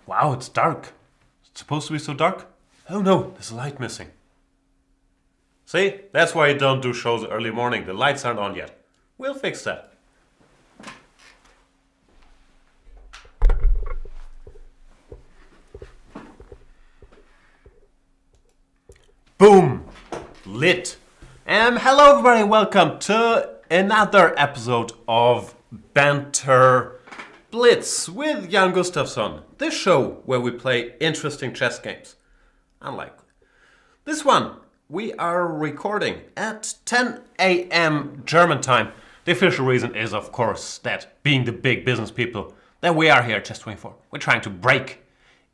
Wow, it's dark. It's supposed to be so dark? Oh no, there's a light missing. See, that's why you don't do shows early morning. The lights aren't on yet. We'll fix that. Boom! Lit. Hello everybody, welcome to another episode of Banter Blitz with Jan Gustafsson. This show where we play interesting chess games. Unlike this one, we are recording at 10 a.m. German time. The official reason is, of course, that being the big business people that we are here at Chess24, we're trying to break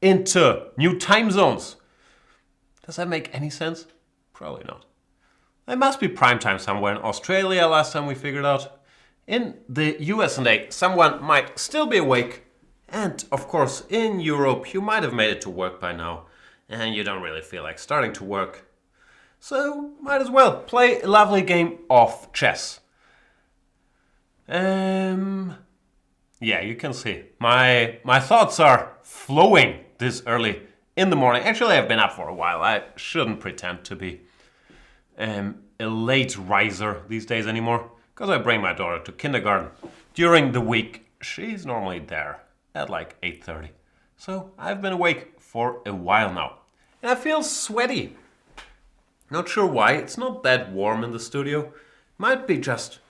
into new time zones. Does that make any sense? Probably not. There must be prime time somewhere in Australia last time we figured out. In the US and A, someone might still be awake. And of course, in Europe, you might have made it to work by now. And you don't really feel like starting to work. So, might as well play a lovely game of chess. Yeah, you can see. My thoughts are flowing this early in the morning. Actually, I've been up for a while. I shouldn't pretend to be a late riser these days anymore, because I bring my daughter to kindergarten. During the week, she's normally there at like 8:30. So I've been awake for a while now. And I feel sweaty. Not sure why. It's not that warm in the studio. Might be just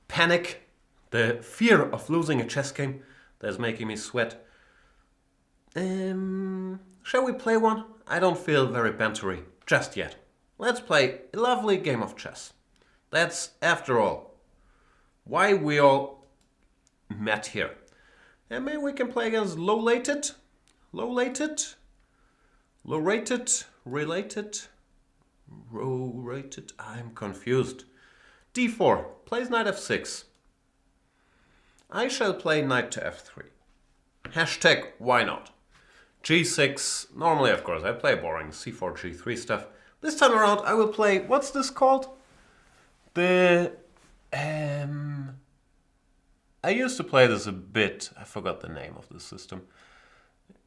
panic, the fear of losing a chess game that's making me sweat. Shall we play one? I don't feel very bantery just yet. Let's play a lovely game of chess. That's, after all, why we all met here. And maybe we can play against low-rated, row-rated, I'm confused. d4, plays knight f6. I shall play knight to f3. Hashtag, why not? g6, normally of course I play boring c4, g3 stuff. This time around I will play, what's this called? I used to play this a bit, I forgot the name of the system.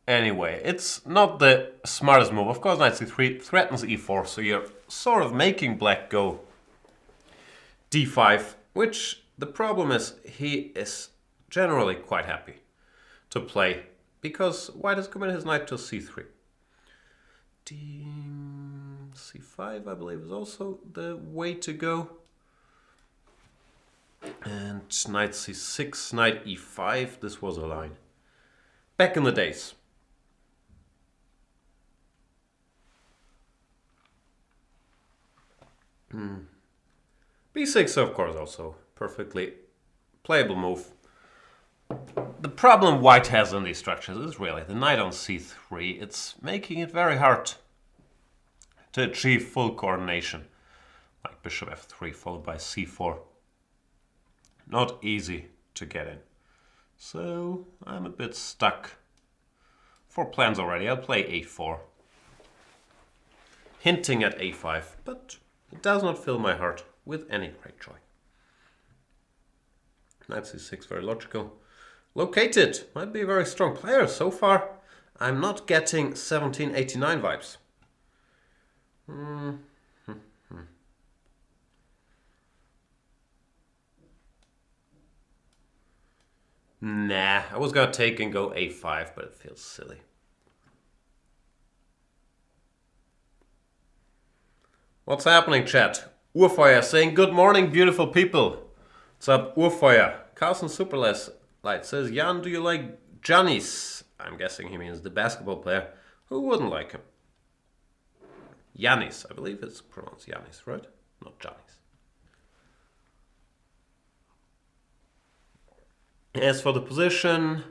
Anyway, it's not the smartest move. Of course knight c3 threatens e4, so you're sort of making black go d5, which the problem is he is generally quite happy to play, because white has committed his knight to c3. c5, I believe, is also the way to go. And knight c6, knight e5, this was a line. Back in the days. b6, of course, also perfectly playable move. The problem white has in these structures is really the knight on c3. It's making it very hard to achieve full coordination. Like bishop f3 followed by c4. Not easy to get in. So I'm a bit stuck for plans already. I'll play a4. Hinting at a5, but it does not fill my heart with any great joy. Knight c6, very logical. Located, might be a very strong player. So far, I'm not getting 1789 vibes. Nah, I was gonna take and go a5, but it feels silly. What's happening, chat? Urfeuer saying, good morning, beautiful people. What's up, Urfeuer? Carlson Superlight says, Jan, do you like Giannis? I'm guessing he means the basketball player. Who wouldn't like him? Giannis, I believe it's pronounced Giannis, right? Not Giannis. As for the position,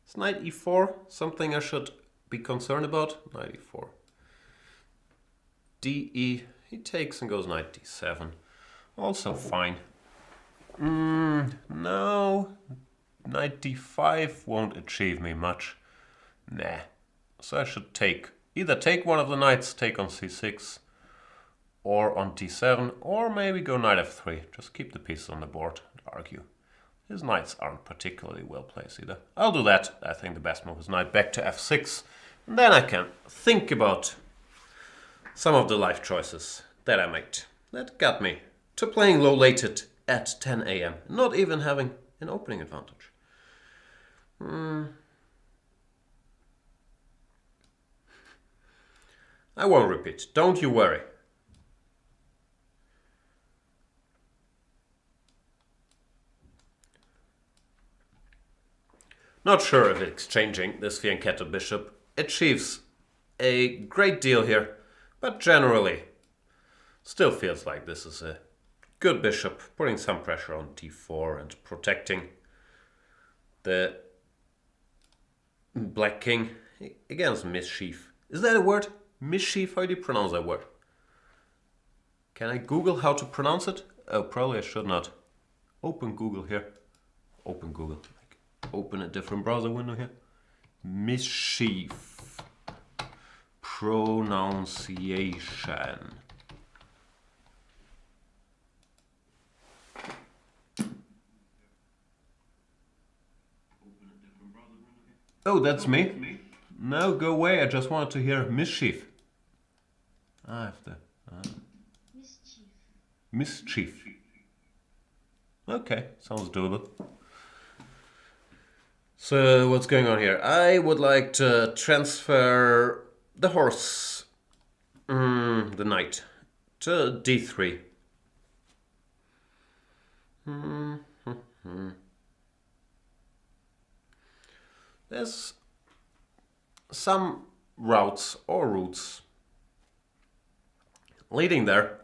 is knight e4 something I should be concerned about? Knight e4. de, he takes and goes knight d7. Also fine. No, knight d5 won't achieve me much. Nah. So I should either take one of the knights, take on c6, or on d7, or maybe go knight f3. Just keep the pieces on the board and argue. his knights aren't particularly well placed either. I'll do that. I think the best move is knight back to f6. And then I can think about some of the life choices that I made. That got me to playing low-lated at 10 a.m. Not even having an opening advantage. I won't repeat. Don't you worry. Not sure if exchanging this Fianchetto bishop achieves a great deal here, but generally still feels like this is a good bishop, putting some pressure on d4 and protecting the black king against mischief. Is that a word? Mischief? How do you pronounce that word? Can I Google how to pronounce it? Oh, probably I should not. Open Google here. Open Google. Open a different browser window here. Mischief. Pronunciation. Oh, that's me? No, go away. I just wanted to hear mischief. I have to. Mischief. Okay, sounds doable. So what's going on here? I would like to transfer the horse, the knight, to d3. There's some routes leading there.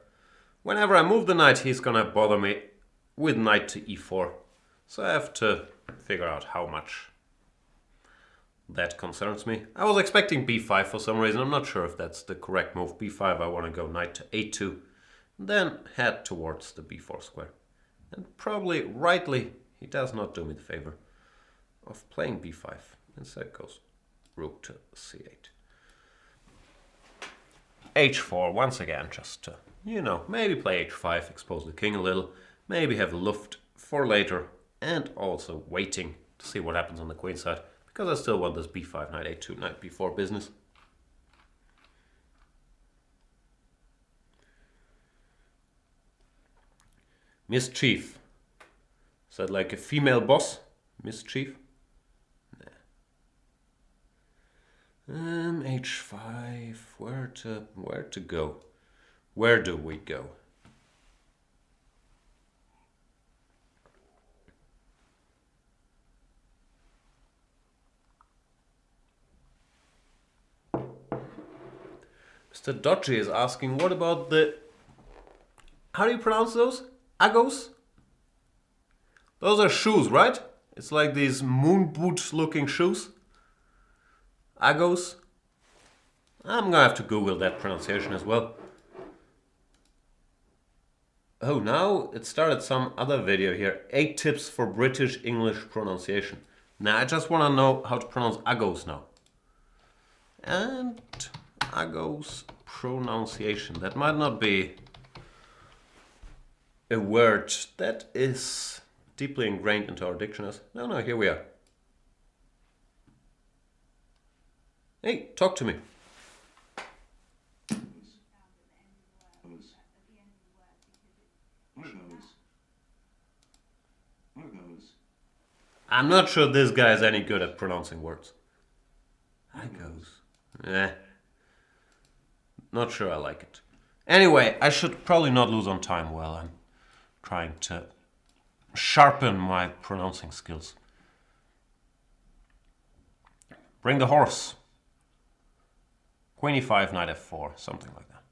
Whenever I move the knight, he's gonna bother me with knight to e4. So I have to figure out how much that concerns me. I was expecting b5 for some reason. I'm not sure if that's the correct move. b5, I want to go knight to a2, then head towards the b4 square. And probably rightly, he does not do me the favor of playing b5. Instead goes rook to c8. h4 once again, just to, maybe play h5, expose the king a little, maybe have luft for later, and also waiting to see what happens on the queen side, because I still want this b5, knight a2, knight b4 business. Mischief. Is that like a female boss? Mischief? Nah. H5. Where to go? Where do we go? Mr. Dodgy is asking, what about the... How do you pronounce those? Agos? Those are shoes, right? It's like these moon boot looking shoes. Agos? I'm gonna have to Google that pronunciation as well. Oh, now it started some other video here. 8 tips for British English pronunciation. Now I just want to know how to pronounce Agos now. And Agos pronunciation. That might not be a word that is deeply ingrained into our dictionaries. No, here we are. Hey, talk to me. I'm not sure this guy is any good at pronouncing words. Agos. Not sure I like it. Anyway, I should probably not lose on time while I'm trying to sharpen my pronouncing skills. Bring the horse. Queen e5, knight f4, something like that.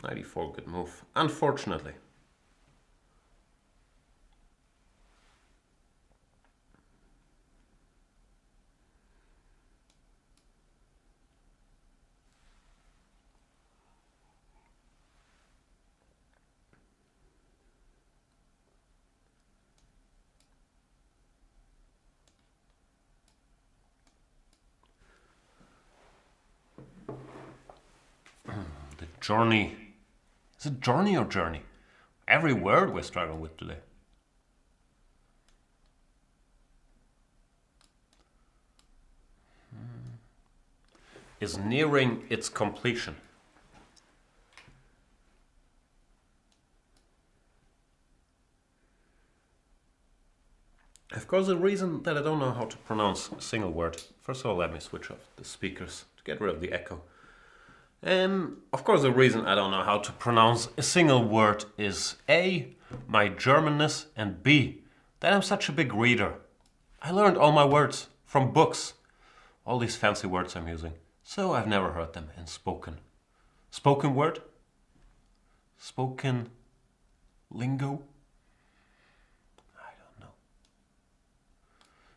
Knight e4, good move. Unfortunately. The journey Is it journey or journey? Every word we're struggling with today. Is nearing its completion. Of course, the reason that I don't know how to pronounce a single word. First of all, let me switch off the speakers to get rid of the echo. Of course, the reason I don't know how to pronounce a single word is A, my Germanness, and B, that I'm such a big reader. I learned all my words from books, all these fancy words I'm using, so I've never heard them in spoken. Spoken word? Spoken lingo? I don't know.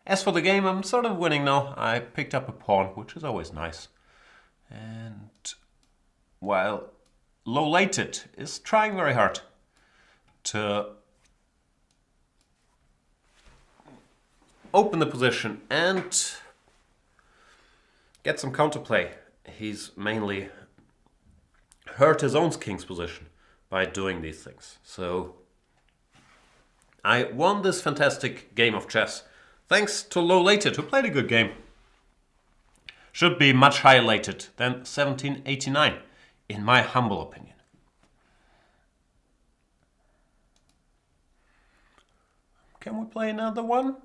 As for the game, I'm sort of winning now. I picked up a pawn, which is always nice. And while Low-Lated is trying very hard to open the position and get some counterplay, he's mainly hurt his own king's position by doing these things. So I won this fantastic game of chess thanks to Low-Lated, who played a good game. Should be much higher lated than 1789, in my humble opinion. Can we play another one?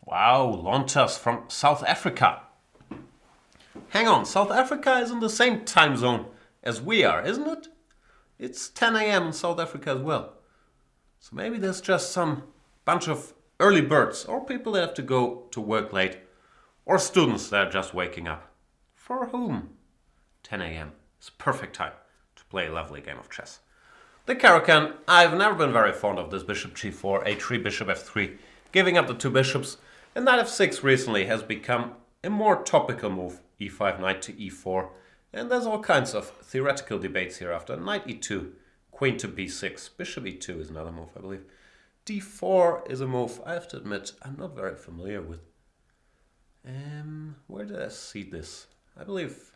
Wow, Lontas from South Africa. Hang on, South Africa is in the same time zone as we are, isn't it? It's 10 a.m. in South Africa as well. So maybe there's just some bunch of early birds, or people that have to go to work late, or students that are just waking up. For whom 10 a.m. is perfect time to play a lovely game of chess. The Caro-Kann, I've never been very fond of this bishop g4, a3, bishop f3, giving up the two bishops, and knight f6 recently has become a more topical move, e5, knight to e4, and there's all kinds of theoretical debates here after. Knight e2, queen to b6, bishop e2 is another move, I believe. d4 is a move, I have to admit, I'm not very familiar with. Where did I see this? I believe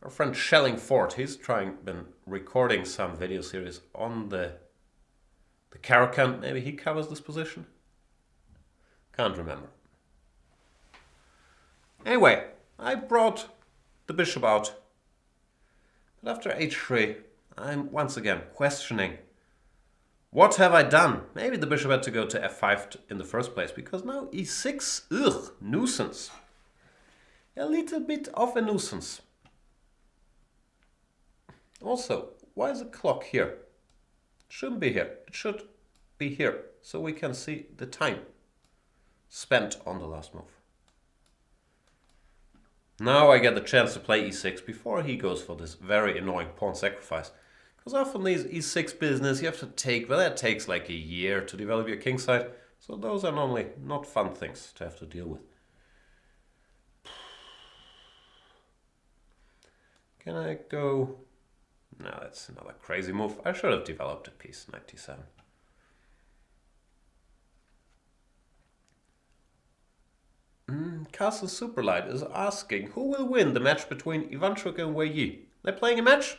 our friend Schellingford, he's been recording some video series on the Caro-Kann. Maybe he covers this position? Can't remember. Anyway, I brought the bishop out. But after h3, I'm once again questioning, what have I done? Maybe the bishop had to go to f5 in the first place, because now e6, ugh, nuisance. A little bit of a nuisance. Also, why is the clock here? It shouldn't be here. It should be here, so we can see the time spent on the last move. Now I get the chance to play e6 before he goes for this very annoying pawn sacrifice. Because often these e6 business you have to take, well, that takes like a year to develop your king side. So those are normally not fun things to have to deal with. Can I go? No, that's another crazy move. I should have developed a piece, knight d7. Castle Superlight is asking, who will win the match between Ivanchuk and Wei Yi? They're playing a match?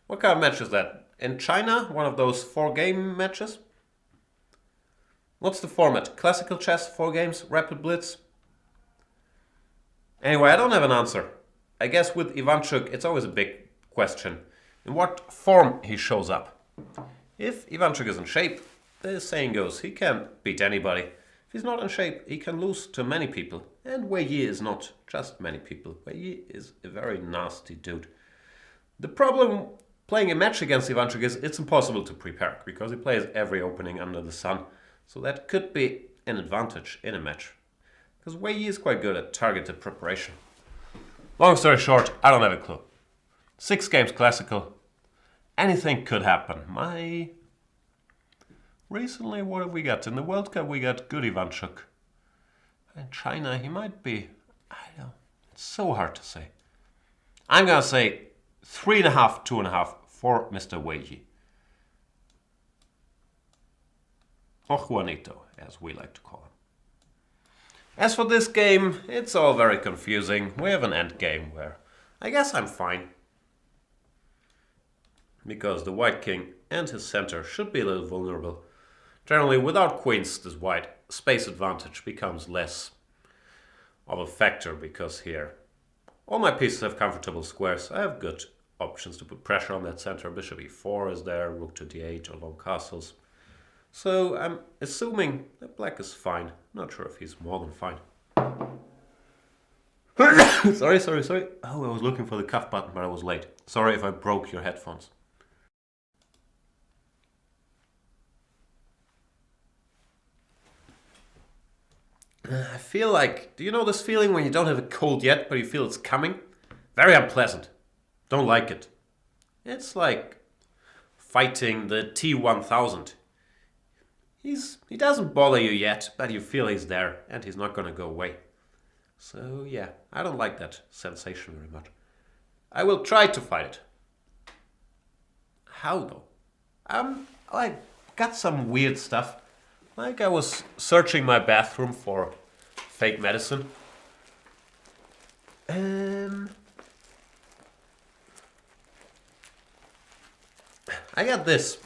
What kind of match is that? In China? One of those 4-game matches? What's the format? Classical chess, 4 games, rapid blitz? Anyway, I don't have an answer. I guess with Ivanchuk, it's always a big question. In what form he shows up. If Ivanchuk is in shape, the saying goes, he can beat anybody. If he's not in shape, he can lose to many people. And Wei Yi is not just many people. Wei Yi is a very nasty dude. The problem playing a match against Ivanchuk is it's impossible to prepare, because he plays every opening under the sun. So that could be an advantage in a match. Because Wei Yi is quite good at targeted preparation. Long story short, I don't have a clue. 6 games classical. Anything could happen. Recently, what have we got? In the World Cup, we got good Ivanchuk. In China, he might be... I don't know. It's so hard to say. I'm going to say 3.5, 2.5 for Mr. Wei Yi. Or Juanito, as we like to call him. As for this game, it's all very confusing. We have an endgame where I guess I'm fine. Because the white king and his center should be a little vulnerable. Generally, without queens, this white space advantage becomes less of a factor because here all my pieces have comfortable squares. I have good options to put pressure on that center. Bishop e4 is there, rook to d8 or long castles. So I'm assuming that black is fine. Not sure if he's more than fine. Sorry. Oh, I was looking for the cuff button, but I was late. Sorry if I broke your headphones. I feel like, do you know this feeling when you don't have a cold yet, but you feel it's coming? Very unpleasant. Don't like it. It's like fighting the T-1000. He doesn't bother you yet, but you feel he's there, and he's not going to go away. So yeah, I don't like that sensation very much. I will try to fight it. How though? I got some weird stuff. Like I was searching my bathroom for fake medicine. I got this.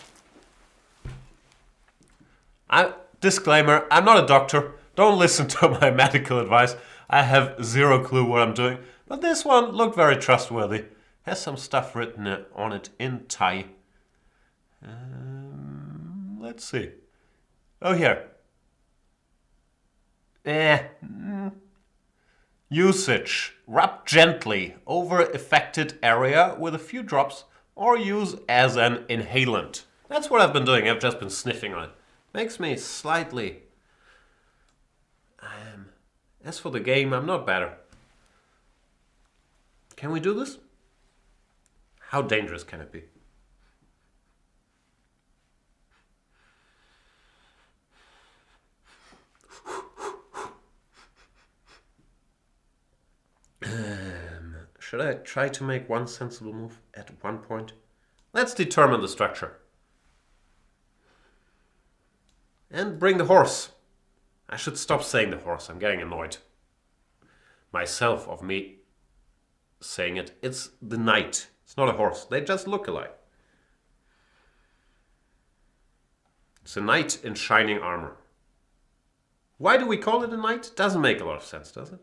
Disclaimer, I'm not a doctor. Don't listen to my medical advice. I have zero clue what I'm doing. But this one looked very trustworthy. Has some stuff written on it in Thai. Let's see. Oh, here. Usage. Rub gently over affected area with a few drops or use as an inhalant. That's what I've been doing. I've just been sniffing on it. Makes me slightly... As for the game, I'm not better. Can we do this? How dangerous can it be? Should I try to make one sensible move at one point? Let's determine the structure. And bring the horse. I should stop saying the horse. I'm getting annoyed myself of me saying it. It's the knight. It's not a horse. They just look alike. It's a knight in shining armor. Why do we call it a knight? Doesn't make a lot of sense, does it?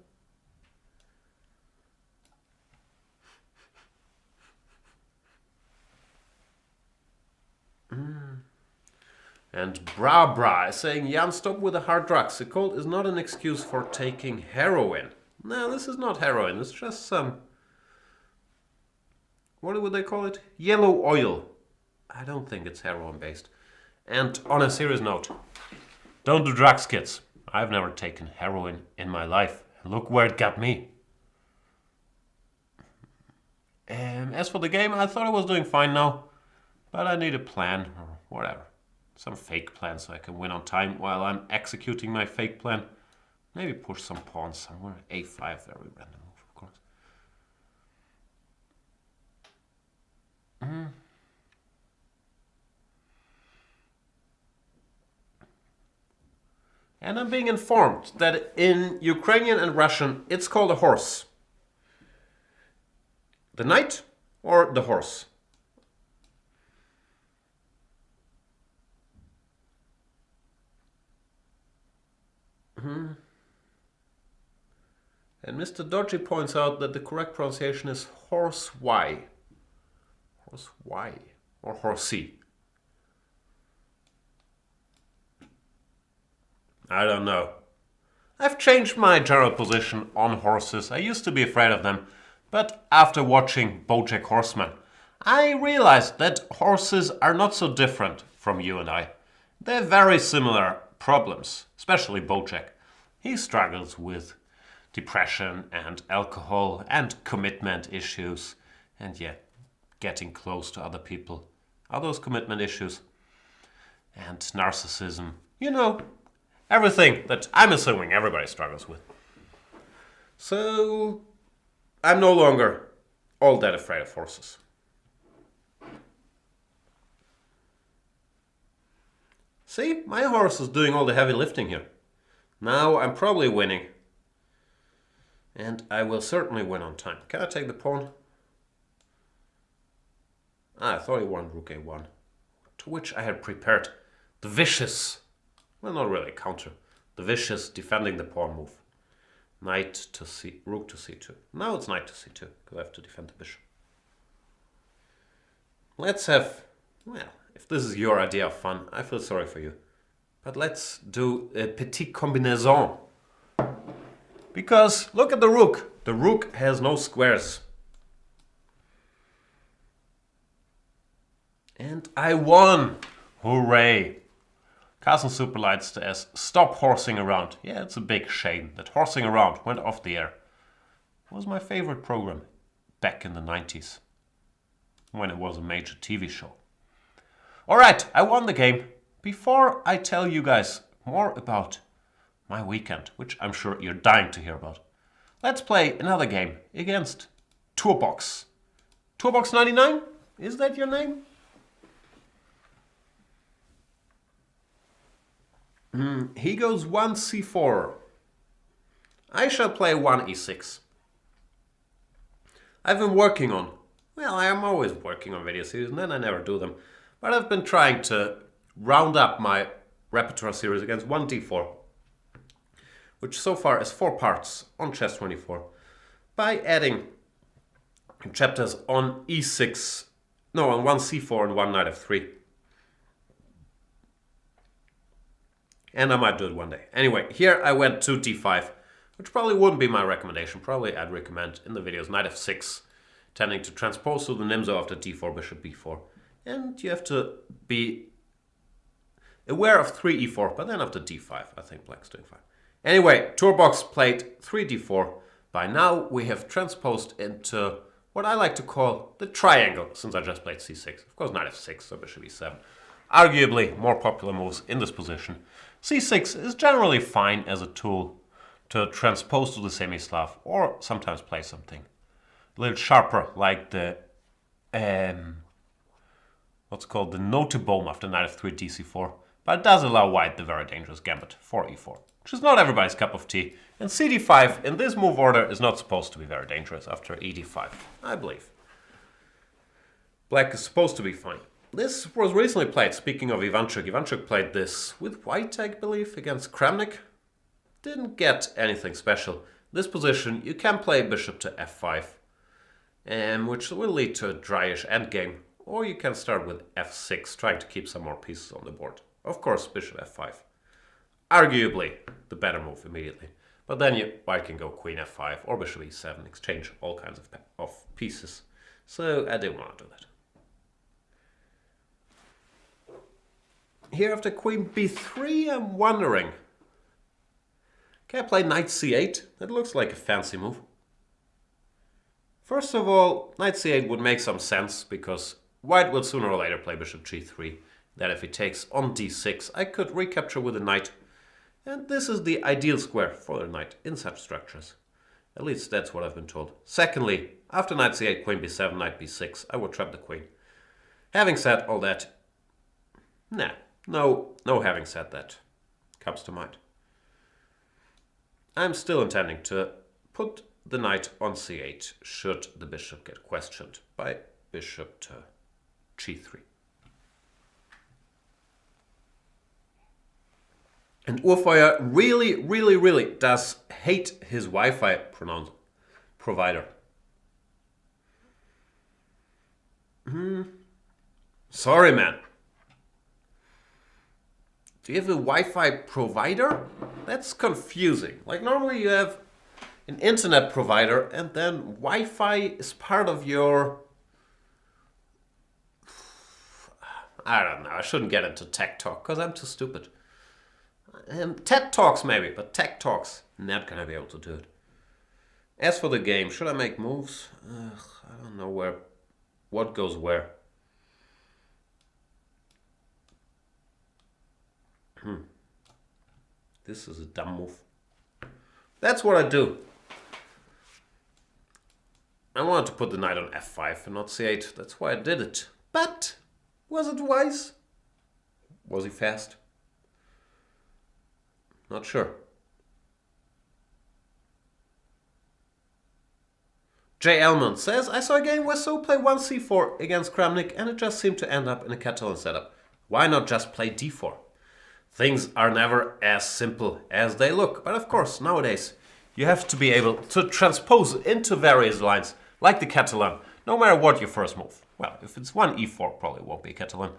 And Bra is saying, Jan, stop with the hard drugs. The cold is not an excuse for taking heroin. No, this is not heroin. It's just some... What would they call it? Yellow oil. I don't think it's heroin based. And on a serious note, don't do drugs, kids. I've never taken heroin in my life. Look where it got me. As for the game, I thought I was doing fine now. But I need a plan or whatever. Some fake plan so I can win on time while I'm executing my fake plan. Maybe push some pawns somewhere. A5, very random move, of course. And I'm being informed that in Ukrainian and Russian, it's called a horse. The knight or the horse? And Mr. Dodgy points out that the correct pronunciation is horse Y. Horse Y or horsey. I don't know. I've changed my general position on horses. I used to be afraid of them, but after watching BoJack Horseman, I realized that horses are not so different from you and I. They're very similar problems, especially BoJack. He struggles with depression and alcohol and commitment issues and getting close to other people. Are those commitment issues? And narcissism. You know, everything that I'm assuming everybody struggles with. So, I'm no longer all that afraid of horses. See, my horse is doing all the heavy lifting here. Now I'm probably winning. And I will certainly win on time. Can I take the pawn? I thought he won rook a1, to which I had prepared the vicious, well, not really counter, the vicious defending the pawn move. Rook to c2. Now it's knight to c2, because I have to defend the bishop. Let's have, well, if this is your idea of fun, I feel sorry for you. But let's do a petit combinaison. Because look at the rook. The rook has no squares. And I won! Hooray! Carson Superlights says, stop horsing around. Yeah, it's a big shame that horsing around went off the air. It was my favorite program back in the 90s, when it was a major TV show. Alright, I won the game. Before I tell you guys more about my weekend, which I'm sure you're dying to hear about, let's play another game against Tourbox. Tourbox 99? Is that your name? He goes 1 c4. I shall play 1 e6. I've been working on, well, I am always working on video series and then I never do them. But I've been trying to round up my repertoire series against 1 d4, which so far is 4 parts on chess 24, by adding chapters on e6, no, on 1 c4 and 1 knight f3. And I might do it one day. Anyway, here I went to d5, which probably wouldn't be my recommendation. Probably I'd recommend in the videos knight f6, tending to transpose to the Nemo after d4, bishop b4. And you have to be aware of 3 e4, but then after d5, I think black's doing fine. Anyway, Tourbox played 3 d4. By now we have transposed into what I like to call the triangle, since I just played c6. Of course, knight f6, so bishop e7. Arguably more popular moves in this position. c6 is generally fine as a tool to transpose to the semi-Slav, or sometimes play something a little sharper, like the what's called the Notebome after knight f3 dc4, but it does allow white the very dangerous gambit 4e4, which is not everybody's cup of tea, and cd5 in this move order is not supposed to be very dangerous after ed5, I believe. Black is supposed to be fine. This was recently played, speaking of Ivanchuk. Ivanchuk played this with white, I believe, against Kramnik. Didn't get anything special. This position, you can play bishop to f5, which will lead to a dryish endgame, or you can start with f6, trying to keep some more pieces on the board. Of course, bishop f5. Arguably the better move immediately. But then white can go queen f5 or bishop e7, exchange all kinds of pieces. So I didn't want to do that. Here after queen b3, I'm wondering, can I play knight c8? That looks like a fancy move. First of all, knight c8 would make some sense, because white will sooner or later play bishop g3. That if he takes on d6, I could recapture with a knight. And this is the ideal square for a knight in such structures. At least that's what I've been told. Secondly, after knight c8, queen b7, knight b6, I would trap the queen. Having said all that, no having said that comes to mind. I'm still intending to put the knight on c8 should the bishop get questioned by bishop to g3. And Urfeuer really does hate his Wi-Fi provider. Sorry, man. Do you have a Wi-Fi provider? That's confusing. Like normally you have an internet provider and then Wi-Fi is part of your... I don't know, I shouldn't get into tech talk because I'm too stupid. TED Talks maybe, but Tech Talks, not gonna be able to do it. As for the game, should I make moves? I don't know what goes where. This is a dumb move. That's what I do. I wanted to put the knight on f5 and not c8. That's why I did it. But was it wise? Was he fast? Not sure. J. Elman says, I saw a game where So played one c4 against Kramnik and it just seemed to end up in a Catalan setup. Why not just play d4? Things are never as simple as they look, but of course, nowadays, you have to be able to transpose into various lines, like the Catalan, no matter what your first move. Well, if it's one e4, probably won't be Catalan.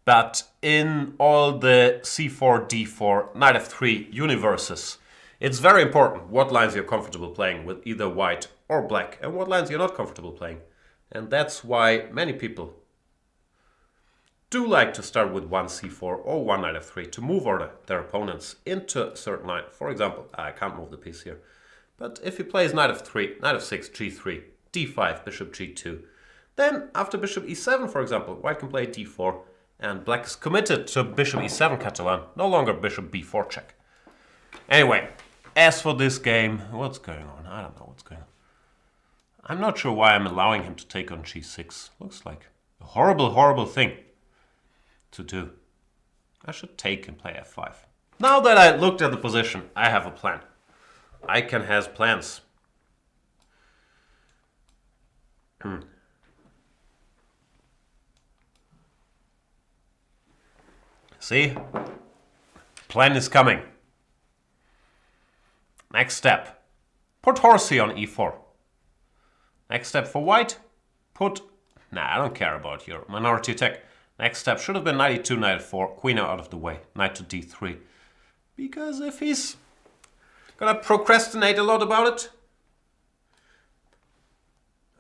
But in all the c4, d4, knight f3 universes, it's very important what lines you're comfortable playing with either white or black, and what lines you're not comfortable playing. And that's why many people do like to start with one c4 or one knight f3 to move order their opponents into a certain line. For example, I can't move the piece here. But if he plays knight f3, knight f6, g3, d5, bishop g2, then after bishop e7, for example, white can play d4, and black is committed to bishop e7 Catalan, no longer bishop b4 check. Anyway, as for this game, what's going on? I don't know what's going on. I'm not sure why I'm allowing him to take on g6. Looks like a horrible, horrible thing to do. I should take and play f5. Now that I looked at the position, I have a plan. Icon has plans. See? Plan is coming. Next step. Put horsey on e4. Next step for white. I don't care about your minority attack. Next step should have been knight e2, knight f4, queen out of the way, knight to d3. Because if he's gonna procrastinate a lot about it,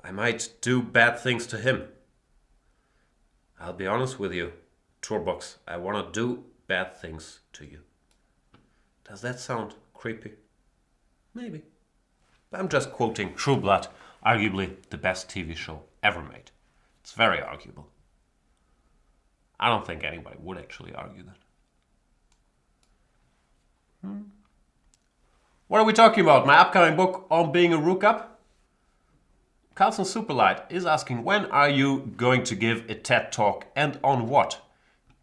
I might do bad things to him. I'll be honest with you, Tourbox, I wanna do bad things to you. Does that sound creepy? Maybe. But I'm just quoting True Blood, arguably the best TV show ever made. It's very arguable. I don't think anybody would actually argue that. What are we talking about? My upcoming book on being a rook up? Carlson Superlight is asking, when are you going to give a TED Talk and on what?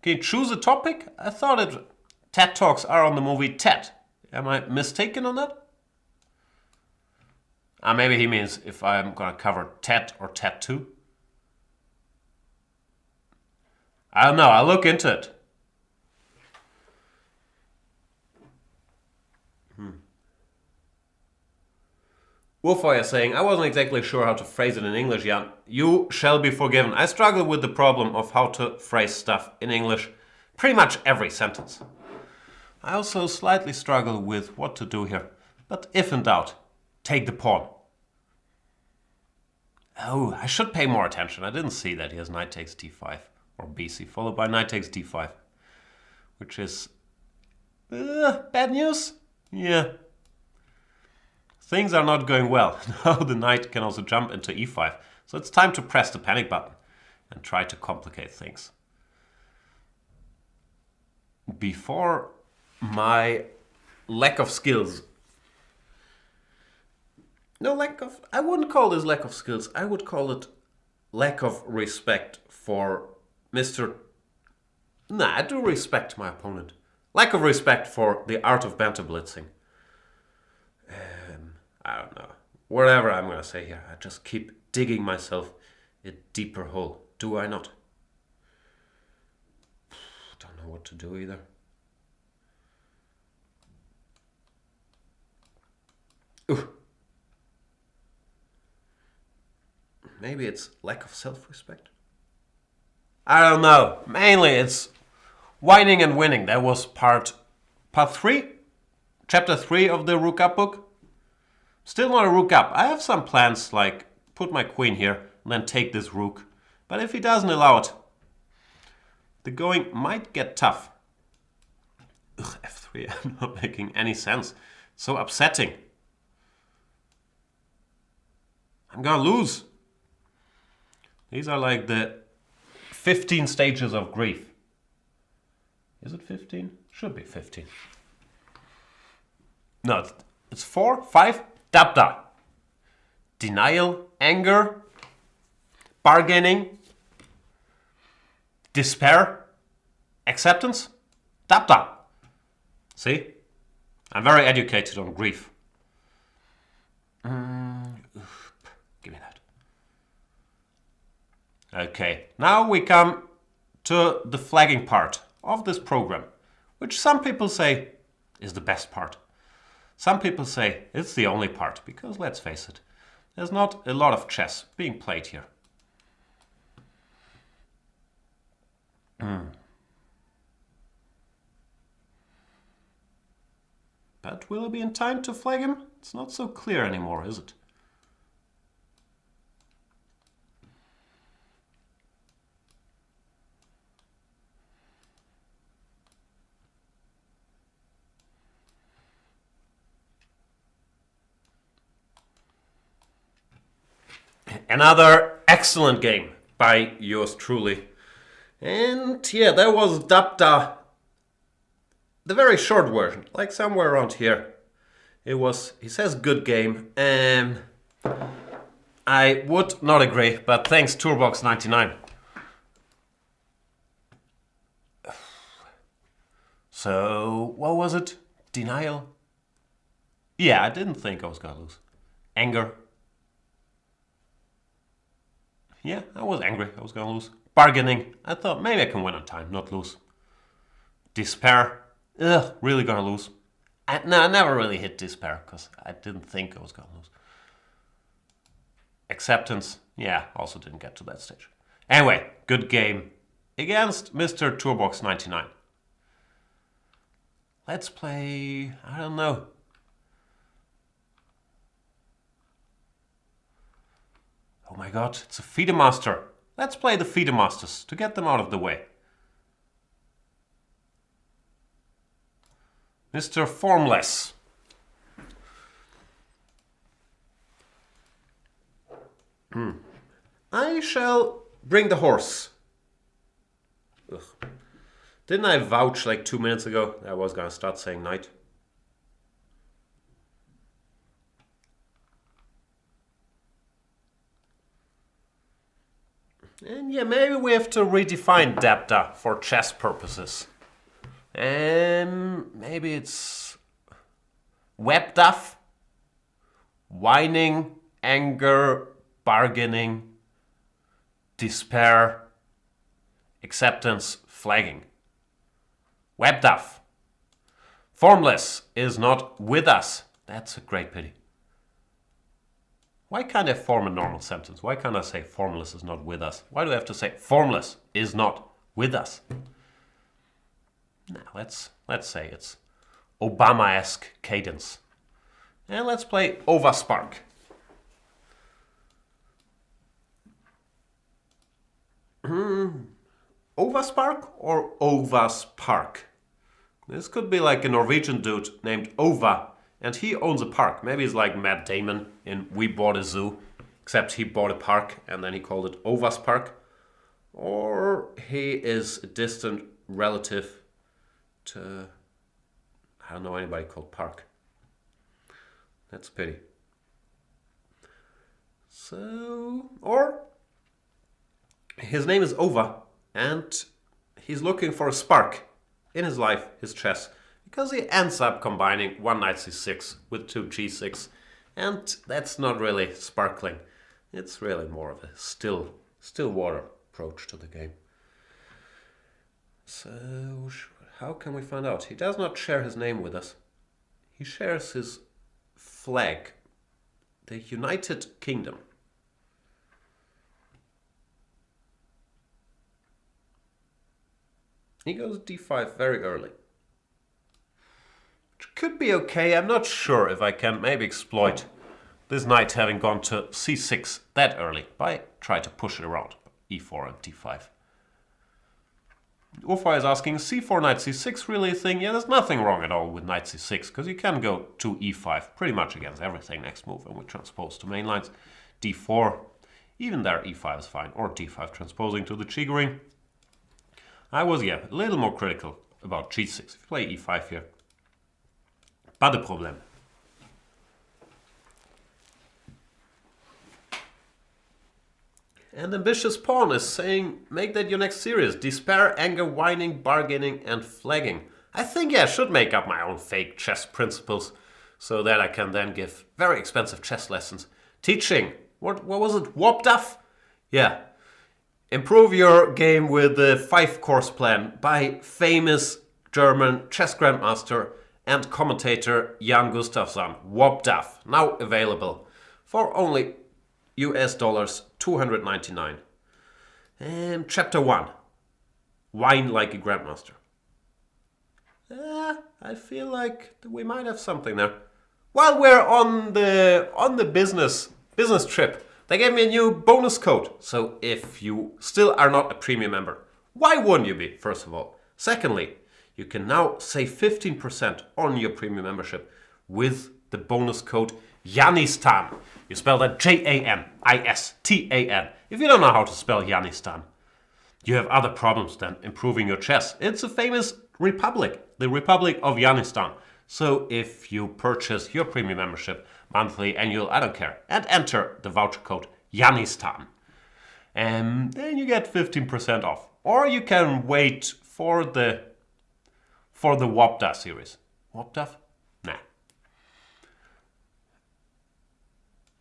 Can you choose a topic? I thought TED Talks are on the movie TED. Am I mistaken on that? Maybe he means if I'm going to cover TED or TED 2. I don't know. I'll look into it. Wolfire saying, I wasn't exactly sure how to phrase it in English, Jan. You shall be forgiven. I struggle with the problem of how to phrase stuff in English pretty much every sentence. I also slightly struggle with what to do here. But if in doubt, take the pawn. Oh, I should pay more attention. I didn't see that he has knight takes d5 or bc followed by knight takes d5, which is bad news. Yeah. Things are not going well. Now the knight can also jump into e5. So it's time to press the panic button and try to complicate things. Before my lack of skills. I wouldn't call this lack of skills. I would call it lack of respect for Mr. I do respect my opponent. Lack of respect for the art of banter blitzing. I don't know. Whatever I'm going to say here. I just keep digging myself a deeper hole. Do I not? Don't know what to do either. Ooh. Maybe it's lack of self-respect. I don't know. Mainly it's whining and winning. That was part 3, chapter 3 of the Rook Up book. Still not a rook up. I have some plans like put my queen here and then take this rook. But if he doesn't allow it, the going might get tough. Ugh, f3, I'm not making any sense. So upsetting. I'm gonna lose. These are like the 15 stages of grief. Is it 15? Should be 15. No, it's 4, 5. Dabda. Denial, anger, bargaining, despair, acceptance. Dabda. See? I'm very educated on grief. Give me. Okay, now we come to the flagging part of this program, which some people say is the best part. Some people say it's the only part, because let's face it, there's not a lot of chess being played here. But will it be in time to flag him? It's not so clear anymore, is it? Another excellent game by yours truly. And yeah, that was Dapta, the very short version, like somewhere around here. He says good game, and I would not agree, but thanks Tourbox99. So, what was it? Denial? Yeah, I didn't think I was gonna lose. Anger? Yeah, I was angry I was gonna lose. Bargaining? I thought maybe I can win on time, not lose. Despair? Ugh, really gonna lose. I never really hit despair because I didn't think I was gonna lose. Acceptance? Yeah, also didn't get to that stage. Anyway, good game against Mr. Tourbox99. Let's play, I don't know. Oh my god, it's a FIDE master. Let's play the FIDE masters to get them out of the way. Mr. Formless. I shall bring the horse. Ugh. Didn't I vouch like 2 minutes ago that I was gonna start saying knight? And yeah, maybe we have to redefine Dapta for chess purposes. And maybe it's webduff, whining, anger, bargaining, despair, acceptance, flagging. Webduff. Formless is not with us. That's a great pity. Why can't I form a normal sentence? Why can't I say formless is not with us? Why do I have to say formless is not with us? Now let's say it's Obama-esque cadence. And let's play Overspark. Overspark or Ovaspark? This could be like a Norwegian dude named Ova, and he owns a park. Maybe he's like Matt Damon in We Bought a Zoo, except he bought a park and then he called it Ovaspark. Or he is a distant relative to, I don't know anybody called Park. That's a pity. So, or his name is Ova, and he's looking for a spark in his life, his chess, because he ends up combining one knight c6 with two g6, and that's not really sparkling. It's really more of a still water approach to the game. So, how can we find out? He does not share his name with us. He shares his flag, the United Kingdom. He goes d5 very early. Which could be okay. I'm not sure if I can maybe exploit this knight having gone to c6 that early by try to push it around. e4 and d5. Ufa is asking, c4 knight c6 really a thing? Yeah, there's nothing wrong at all with knight c6 because you can go to e5 pretty much against everything next move, and we transpose to main lines. d4, even there e5 is fine, or d5 transposing to the Chigurin. I was, a little more critical about g6. If you play e5 here, pas de problème. And Ambitious Pawn is saying, make that your next series. Despair, anger, whining, bargaining, and flagging. I think, I should make up my own fake chess principles so that I can then give very expensive chess lessons. Teaching. What was it? Wopduff? Yeah. Improve your game with the 5-course plan by famous German chess grandmaster and commentator Jan Gustafsson, Wobdaf, now available for only US dollars 299. And Chapter 1, Wine Like a Grandmaster. I feel like we might have something there. While we're on the business trip, they gave me a new bonus code. So if you still are not a premium member, why wouldn't you be, first of all? Secondly, you can now save 15% on your premium membership with the bonus code Janistan. You spell that Janistan. If you don't know how to spell Janistan, you have other problems than improving your chess. It's a famous republic, the Republic of Janistan. So if you purchase your premium membership, monthly, annual, I don't care, and enter the voucher code Janistan, and then you get 15% off. Or you can wait for the Wobda series. Wobda? Nah.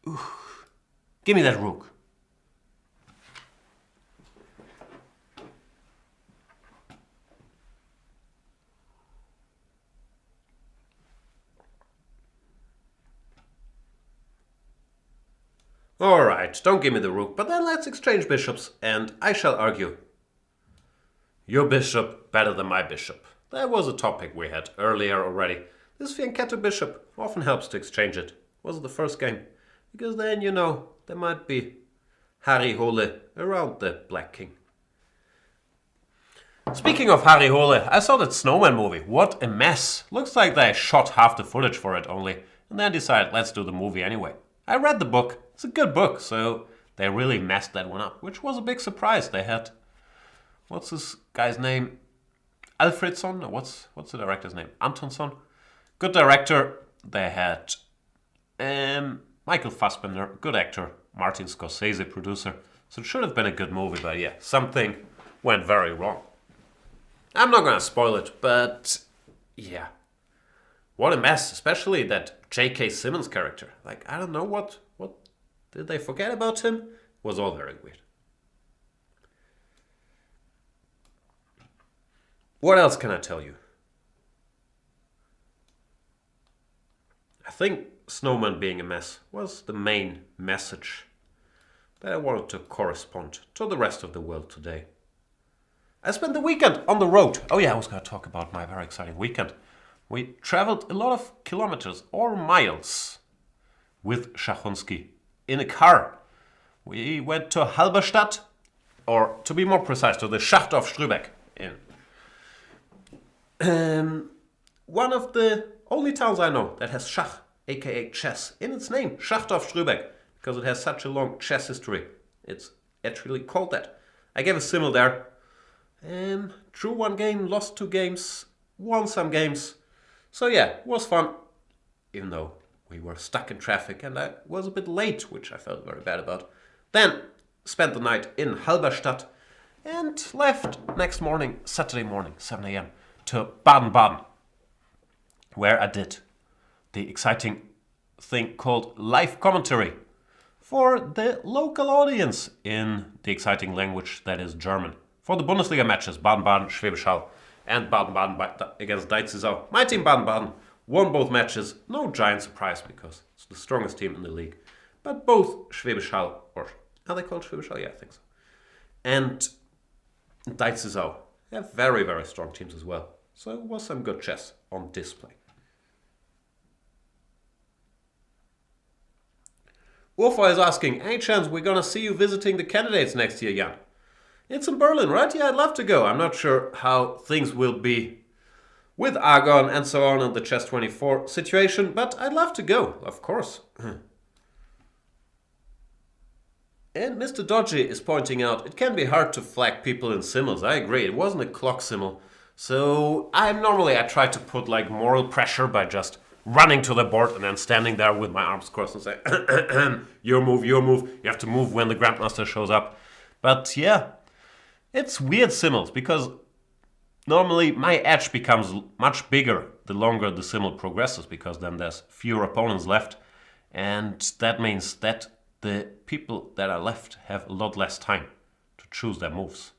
Ooh. Give me that rook. Alright, don't give me the rook, but then let's exchange bishops, and I shall argue. Your bishop better than my bishop. That was a topic we had earlier already. This fianchetto bishop often helps to exchange it. Was it the first game? Because then, you know, there might be Harry Hole around the black king. Speaking of Harry Hole, I saw that Snowman movie. What a mess. Looks like they shot half the footage for it only, and then decided let's do the movie anyway. I read the book. It's a good book, so they really messed that one up, which was a big surprise. They had, what's this guy's name? Alfredson? No, what's the director's name? Antonsson? Good director. They had Michael Fassbender, good actor. Martin Scorsese, producer. So it should have been a good movie, but yeah, something went very wrong. I'm not gonna spoil it, but yeah. What a mess, especially that J.K. Simmons character. Like, I don't know what did they forget about him? It was all very weird. What else can I tell you? I think Snowman being a mess was the main message that I wanted to correspond to the rest of the world today. I spent the weekend on the road. Oh yeah, I was going to talk about my very exciting weekend. We traveled a lot of kilometers or miles with Schachonski in a car. We went to Halberstadt, or to be more precise, to the Schacht of Strübeck. One of the only towns I know that has Schach, aka chess, in its name, Schacht of Strübeck, because it has such a long chess history. It's actually called that. I gave a simul there. Drew one game, lost 2 games, won some games. So yeah, it was fun, even though we were stuck in traffic and I was a bit late, which I felt very bad about. Then spent the night in Halberstadt and left next morning, Saturday morning, 7 a.m. to Baden-Baden, where I did the exciting thing called live commentary for the local audience in the exciting language that is German. For the Bundesliga matches, Baden-Baden, Schwäbisch Hall, and Baden-Baden against Deitzisau. My team Baden-Baden won both matches. No giant surprise because it's the strongest team in the league. But both Schwäbisch Hall, or are they called Schwäbisch Hall? Yeah, I think so. And Deitzisau have very, very strong teams as well. So it was some good chess on display. Urfa is asking, any chance we're gonna see you visiting the candidates next year, Jan? It's in Berlin, right? Yeah, I'd love to go. I'm not sure how things will be with Argon and so on and the Chess24 situation, but I'd love to go, of course. And Mr. Dodgy is pointing out, it can be hard to flag people in simuls. I agree, it wasn't a clock simul. So I try to put like moral pressure by just running to the board and then standing there with my arms crossed and say, your move. You have to move when the Grandmaster shows up. But yeah, it's weird simuls because normally my edge becomes much bigger the longer the simul progresses because then there's fewer opponents left. And that means that the people that are left have a lot less time to choose their moves.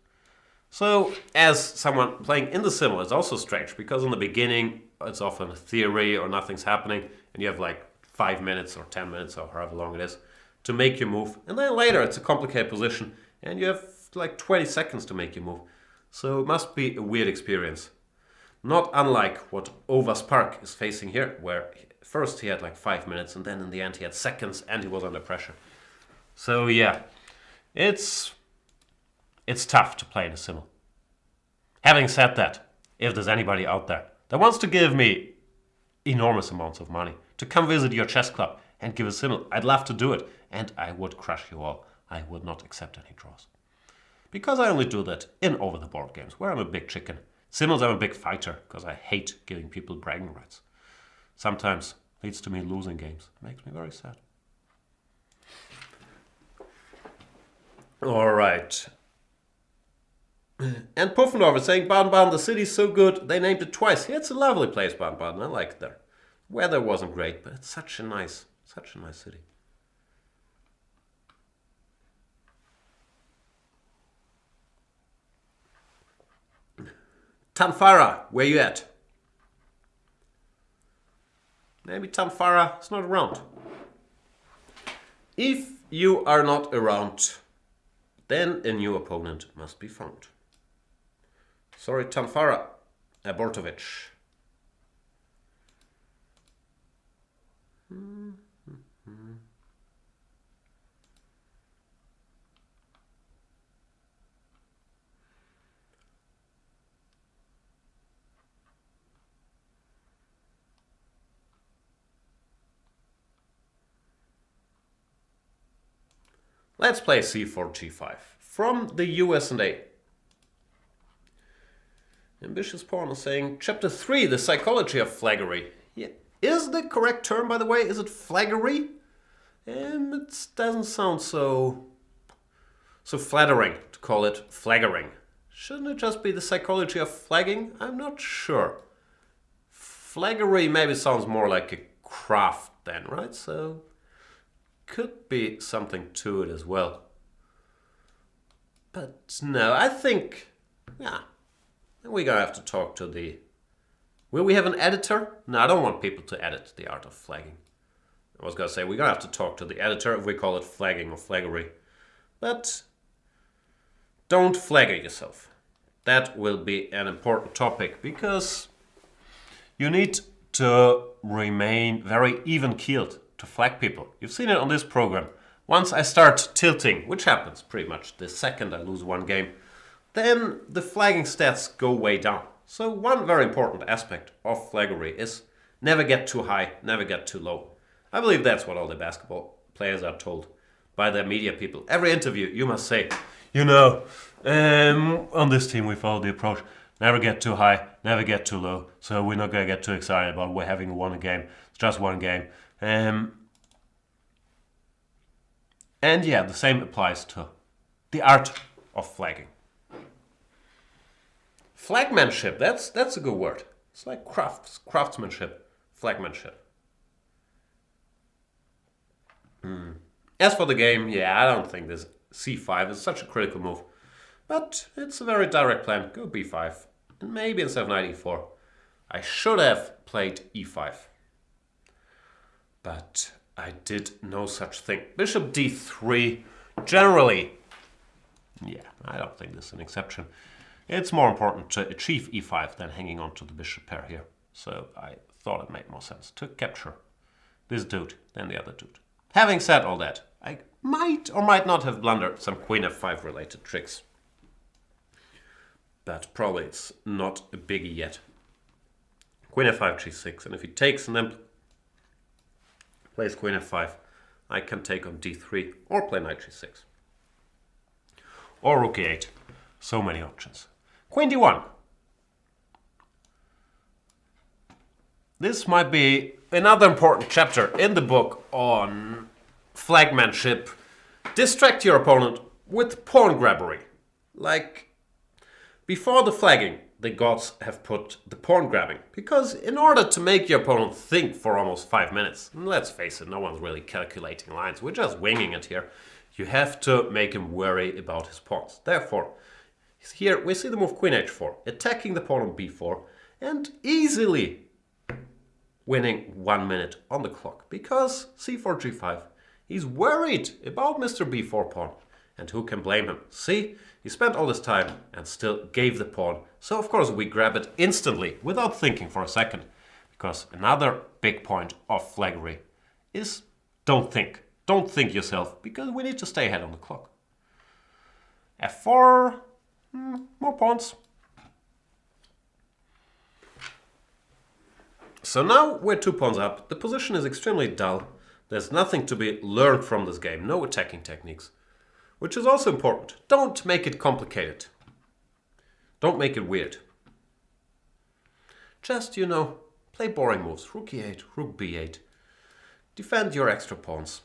So, as someone playing in the Simmel, it's also strange, because in the beginning, it's often a theory or nothing's happening, and you have like 5 minutes or 10 minutes or however long it is to make your move. And then later, it's a complicated position, and you have like 20 seconds to make your move. So, it must be a weird experience. Not unlike what Ovas Park is facing here, where first he had like 5 minutes, and then in the end he had seconds, and he was under pressure. So yeah, it's tough to play in a Simmel. Having said that, if there's anybody out there that wants to give me enormous amounts of money to come visit your chess club and give a Simmel, I'd love to do it, and I would crush you all. I would not accept any draws. Because I only do that in over-the-board games, where I'm a big chicken. Simmels, I'm a big fighter, because I hate giving people bragging rights. Sometimes leads to me losing games. It makes me very sad. All right. And Puffendorf is saying, Baden-Baden, the city's so good, they named it twice. Yeah, it's a lovely place, Baden-Baden. I like it there. Weather wasn't great, but it's such a nice city. Tanfara, where you at? Maybe Tanfara is not around. If you are not around, then a new opponent must be found. Sorry, Tanfara Abortovic. Let's play c4, g5 from the US&A. Ambitious Pawn is saying, Chapter 3, the psychology of flaggery. Yeah. Is the correct term, by the way, is it flaggery? It doesn't sound so flattering to call it flaggering. Shouldn't it just be the psychology of flagging? I'm not sure. Flaggery maybe sounds more like a craft then, right? So could be something to it as well. But no, I think, yeah, we're gonna have to talk to the... Will we have an editor? No, I don't want people to edit the art of flagging. I was gonna say, we're gonna have to talk to the editor if we call it flagging or flaggery. But don't flagger yourself. That will be an important topic, because you need to remain very even-keeled to flag people. You've seen it on this program. Once I start tilting, which happens pretty much the second I lose one game, then the flagging stats go way down. So one very important aspect of flaggery is never get too high, never get too low. I believe that's what all the basketball players are told by their media people. Every interview you must say, on this team we follow the approach, never get too high, never get too low. So we're not going to get too excited about we're having won a game. It's just one game. And yeah, the same applies to the art of flagging. Flagmanship, that's a good word. It's like craftsmanship, flagmanship. As for the game, yeah, I don't think this c5 is such a critical move. But it's a very direct plan. Go b5. And maybe instead of knight e4, I should have played e5. But I did no such thing. Bishop d3, generally, yeah, I don't think this is an exception. It's more important to achieve e5 than hanging on to the bishop pair here. So I thought it made more sense to capture this dude than the other dude. Having said all that, I might or might not have blundered some queen f5 related tricks. But probably it's not a biggie yet. Queen f5, g6, and if he takes and then plays queen f5, I can take on d3 or play knight g6. Or rook e8. So many options. Queen d1. This might be another important chapter in the book on flagmanship. Distract your opponent with pawn grabbery. Like, before the flagging, the gods have put the pawn grabbing. Because in order to make your opponent think for almost 5 minutes, and let's face it, no one's really calculating lines, we're just winging it here, you have to make him worry about his pawns. Therefore, here we see the move queen h4, attacking the pawn on b4, and easily winning 1 minute on the clock. Because c4, g5, he's worried about Mr. b4 pawn. And who can blame him? See, he spent all this time and still gave the pawn. So of course we grab it instantly, without thinking for a second. Because another big point of flaggery is don't think. Don't think yourself, because we need to stay ahead on the clock. f4, more pawns. So now we're 2 pawns up. The position is extremely dull. There's nothing to be learned from this game, no attacking techniques. Which is also important. Don't make it complicated. Don't make it weird. Just, play boring moves. Rook e8, rook b8. Defend your extra pawns.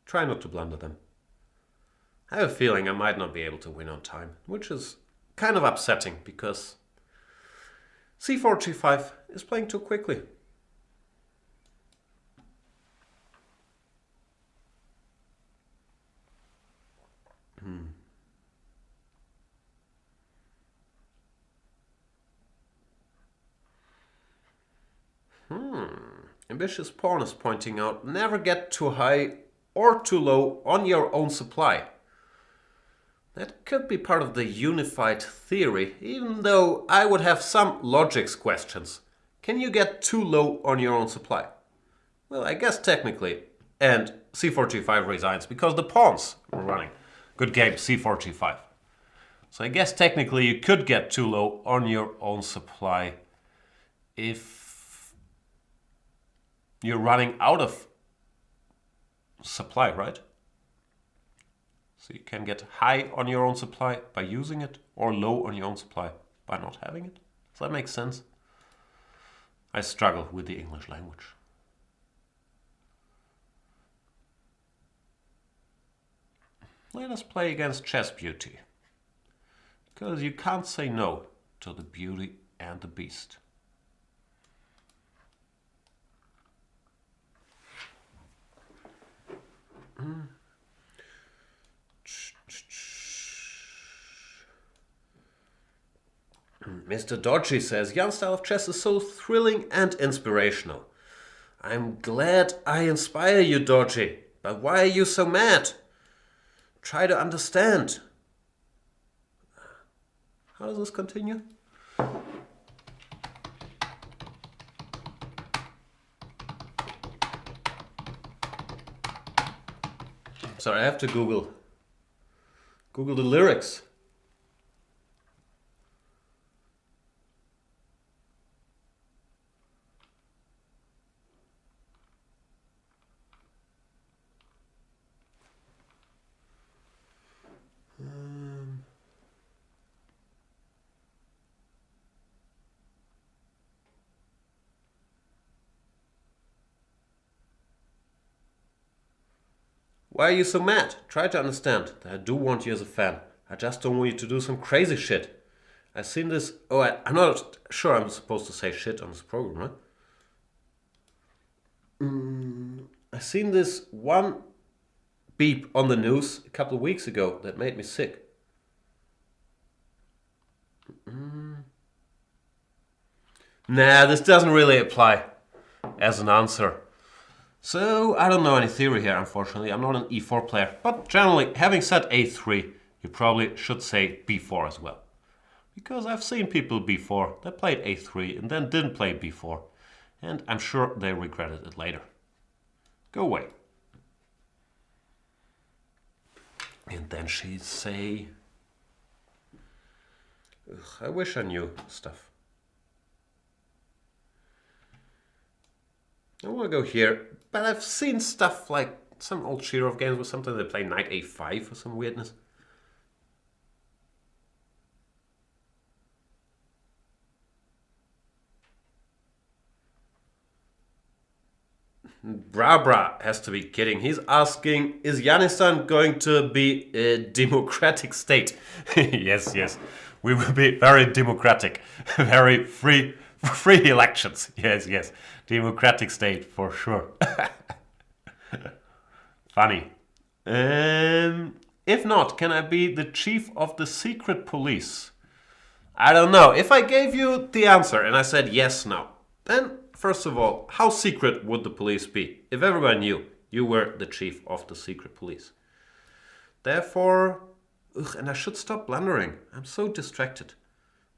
Try not to blunder them. I have a feeling I might not be able to win on time, which is kind of upsetting because c4, g5 is playing too quickly. Ambitious pawn is pointing out, never get too high or too low on your own supply. That could be part of the unified theory, even though I would have some logics questions. Can you get too low on your own supply? Well, I guess technically. And c4, g5 resigns because the pawns were running. Good game, c4, g5. So I guess technically you could get too low on your own supply if you're running out of supply, right? So you can get high on your own supply by using it, or low on your own supply by not having it. Does that make sense? I struggle with the English language. Let us play against Chess Beauty. Because you can't say no to the beauty and the beast. Mr. Dodgy says, young style of chess is so thrilling and inspirational. I'm glad I inspire you, Dodgy, but why are you so mad? Try to understand. How does this continue? Sorry, I have to Google the lyrics. Why are you so mad? Try to understand that I do want you as a fan. I just don't want you to do some crazy shit. I've seen this... I'm not sure I'm supposed to say shit on this program, right? I've seen this one beep on the news a couple of weeks ago that made me sick. Nah, this doesn't really apply as an answer. So, I don't know any theory here, unfortunately. I'm not an e4 player. But generally, having said a3, you probably should say b4 as well. Because I've seen people b4 that played a3 and then didn't play b4. And I'm sure they regretted it later. Go away. And then she'd say... Ugh, I wish I knew stuff. I want to go here, but I've seen stuff like some old Shirov games where sometimes they play knight a5 or some weirdness. Bra has to be kidding. He's asking, is Yanistan going to be a democratic state? Yes. We will be very democratic. Very free elections. Yes. Democratic state for sure. Funny. If not, can I be the chief of the secret police? I don't know. If I gave you the answer and I said yes now, then first of all, how secret would the police be if everyone knew you were the chief of the secret police? Therefore, and I should stop blundering. I'm so distracted.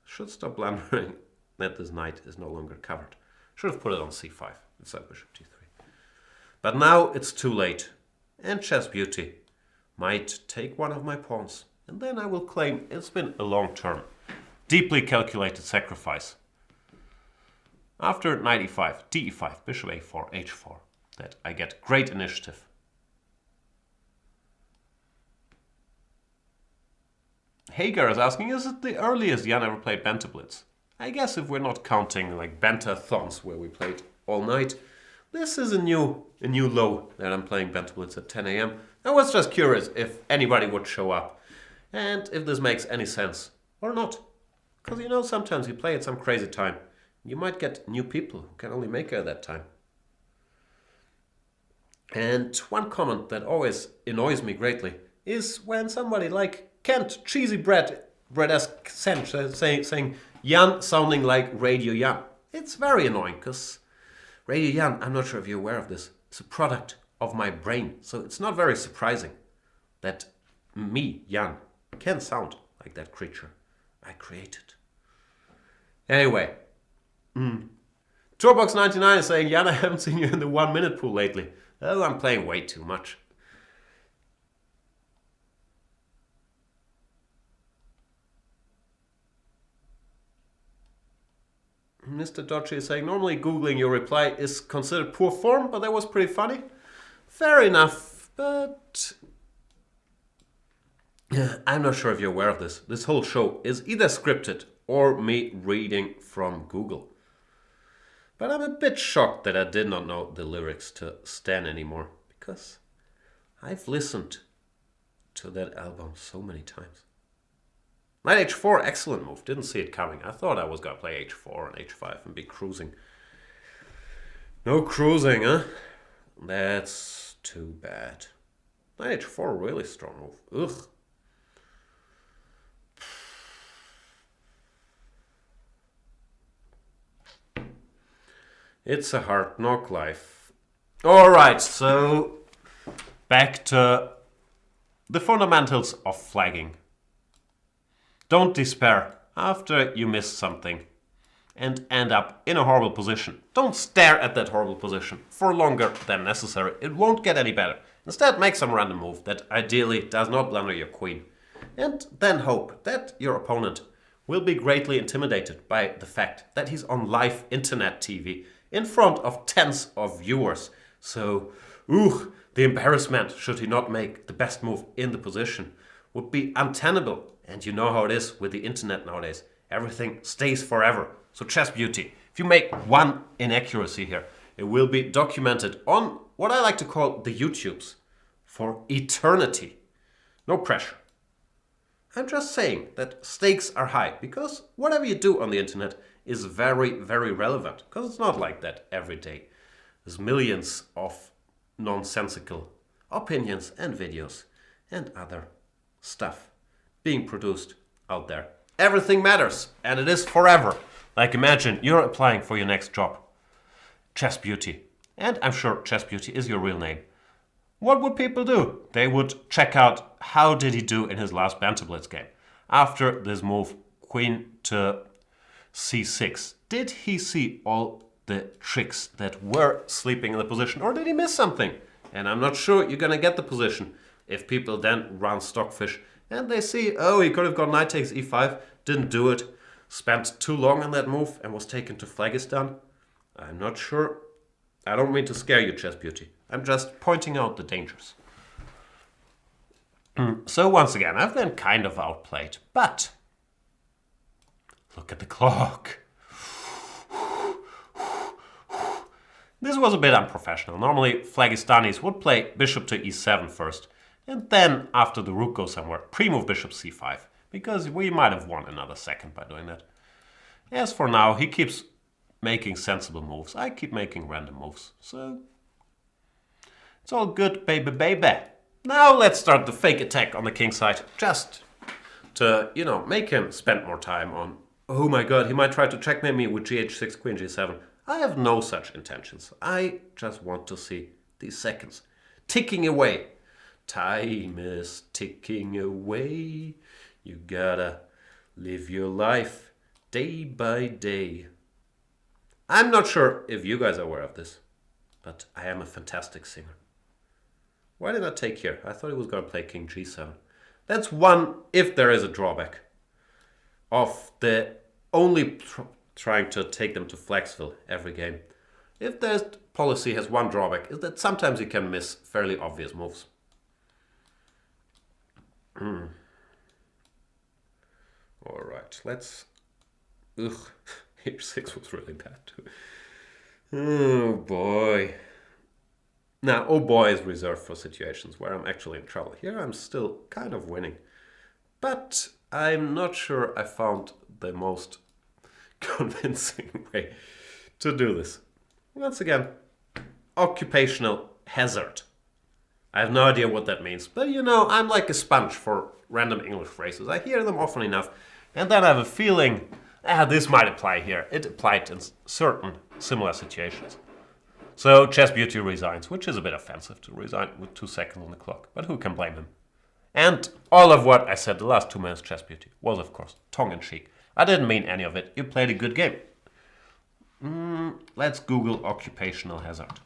I should stop blundering that this knight is no longer covered. Should have put it on c5 instead bishop d3. But now it's too late. And chess beauty might take one of my pawns. And then I will claim it's been a long term, deeply calculated sacrifice. After knight e5, d5, bishop a4, h4, that I get great initiative. Hagar is asking, is it the earliest Jan ever played Banter Blitz? I guess if we're not counting like Banter-thons where we played all night, this is a new low that I'm playing Banter Blitz at 10 a.m. I was just curious if anybody would show up and if this makes any sense or not. Because you know, sometimes you play at some crazy time. You might get new people who can only make it at that time. And one comment that always annoys me greatly is when somebody like Kent, cheesy bread-esque saying Jan sounding like Radio Jan. It's very annoying because Radio Jan, I'm not sure if you're aware of this, it's a product of my brain. So it's not very surprising that me, Jan, can sound like that creature I created. Anyway, Tourbox99 is saying, Jan, I haven't seen you in the 1 minute pool lately. Oh, I'm playing way too much. Mr. Dodgy is saying, normally Googling your reply is considered poor form, but that was pretty funny. Fair enough, but I'm not sure if you're aware of this. This whole show is either scripted or me reading from Google. But I'm a bit shocked that I did not know the lyrics to Stan anymore, because I've listened to that album so many times. Knight h4, excellent move. Didn't see it coming. I thought I was going to play h4 and h5 and be cruising. No cruising, huh? That's too bad. Knight h4, really strong move. Ugh. It's a hard knock life. Alright, so back to the fundamentals of flagging. Don't despair after you miss something and end up in a horrible position. Don't stare at that horrible position for longer than necessary. It won't get any better. Instead, make some random move that ideally does not blunder your queen. And then hope that your opponent will be greatly intimidated by the fact that he's on live internet TV in front of tens of viewers. So, the embarrassment, should he not make the best move in the position, would be untenable. And you know how it is with the internet nowadays. Everything stays forever. So chess beauty, if you make one inaccuracy here, it will be documented on what I like to call the YouTubes for eternity. No pressure. I'm just saying that stakes are high because whatever you do on the internet is very, very relevant. Because it's not like that every day. There's millions of nonsensical opinions and videos and other stuff being produced out there. Everything matters, and it is forever. Like imagine you're applying for your next job. Chess Beauty. And I'm sure Chess Beauty is your real name. What would people do? They would check out how did he do in his last Banter Blitz game. After this move, queen to c6. Did he see all the tricks that were sleeping in the position, or did he miss something? And I'm not sure you're gonna get the position if people then run Stockfish and they see, oh, he could have gone knight takes e5, didn't do it, spent too long on that move and was taken to Phlegistan. I'm not sure. I don't mean to scare you, Chess Beauty. I'm just pointing out the dangers. So once again, I've been kind of outplayed, but look at the clock. This was a bit unprofessional. Normally, Phlegistanis would play bishop to e7 first, and then, after the rook goes somewhere, pre-move bishop c5, because we might have won another second by doing that. As for now, he keeps making sensible moves. I keep making random moves, so it's all good, baby, baby. Now let's start the fake attack on the king side, just to, make him spend more time on, oh my god, he might try to checkmate me with gh6, queen g7. I have no such intentions. I just want to see these seconds ticking away. Time is ticking away. You gotta live your life day by day. I'm not sure if you guys are aware of this, but I am a fantastic singer. Why did I take here? I thought he was going to play king g7. That's one, if there is a drawback, of the only trying to take them to Flaxville every game. If there's policy has one drawback, is that sometimes you can miss fairly obvious moves. Alright, let's... Ugh, h6 was really bad too. Oh boy. Now, oh boy is reserved for situations where I'm actually in trouble. Here I'm still kind of winning. But I'm not sure I found the most convincing way to do this. Once again, occupational hazard. I have no idea what that means, but I'm like a sponge for random English phrases. I hear them often enough, and then I have a feeling, this might apply here. It applied in certain similar situations. So Chess Beauty resigns, which is a bit offensive to resign with 2 seconds on the clock, but who can blame him? And all of what I said the last 2 minutes, Chess Beauty, was of course tongue-in-cheek. I didn't mean any of it. You played a good game. Let's Google occupational hazard.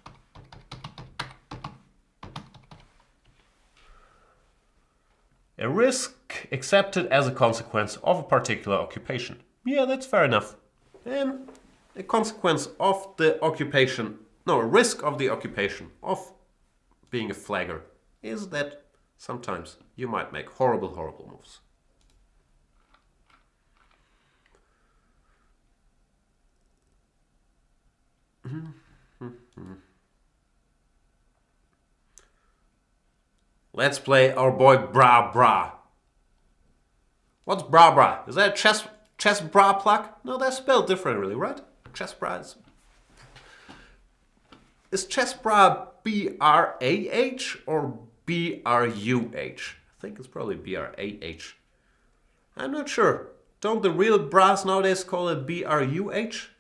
A risk accepted as a consequence of a particular occupation. Yeah, that's fair enough. A consequence of the occupation, a risk of the occupation of being a flagger is that sometimes you might make horrible, horrible moves. Let's play our boy Bra Bra. What's Bra Bra? Is that a chess bra plug? No, they're spelled differently, right? Chess bra is chess bra B-R-A-H or B-R-U-H? I think it's probably B-R-A-H. I'm not sure. Don't the real bras nowadays call it B-R-U-H?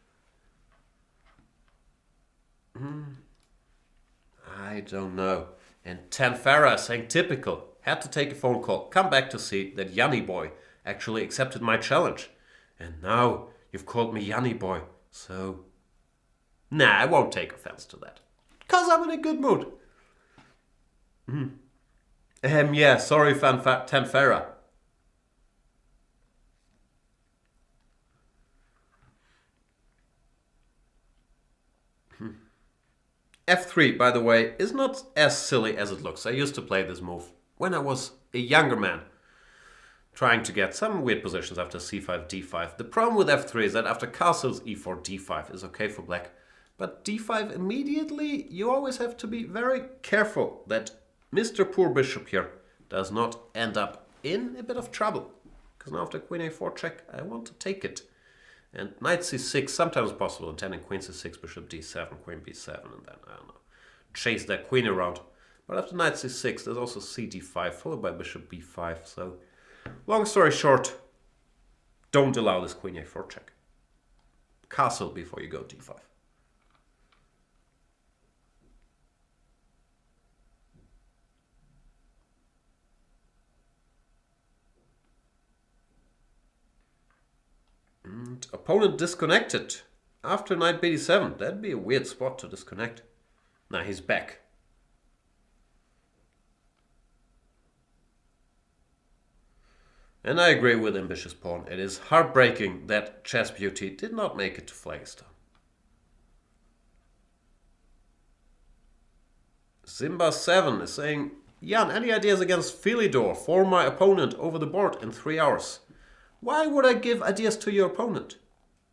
I don't know. And Tan Farah saying typical. Had to take a phone call. Come back to see that Yanni boy actually accepted my challenge. And now you've called me Yanni boy. So, nah, I won't take offense to that. Because I'm in a good mood. Yeah, sorry, Tan Farah. F3, by the way, is not as silly as it looks. I used to play this move when I was a younger man, trying to get some weird positions after c5, d5. The problem with f3 is that after castles, e4, d5 is okay for black. But d5 immediately, you always have to be very careful that Mr. Poor Bishop here does not end up in a bit of trouble. Because now after queen a4 check, I want to take it. And knight c6, sometimes possible, and then queen c6, bishop d7, queen b7, and then, I don't know, chase that queen around. But after knight c6, there's also c d5, followed by bishop b5. So, long story short, don't allow this queen a4 check. Castle before you go d5. And opponent disconnected after knight bd7. That'd be a weird spot to disconnect. Now he's back. And I agree with Ambitious Pawn. It is heartbreaking that Chess Beauty did not make it to Phlegiston. Simba7 is saying, Jan, any ideas against Philidor for my opponent over the board in 3 hours? Why would I give ideas to your opponent?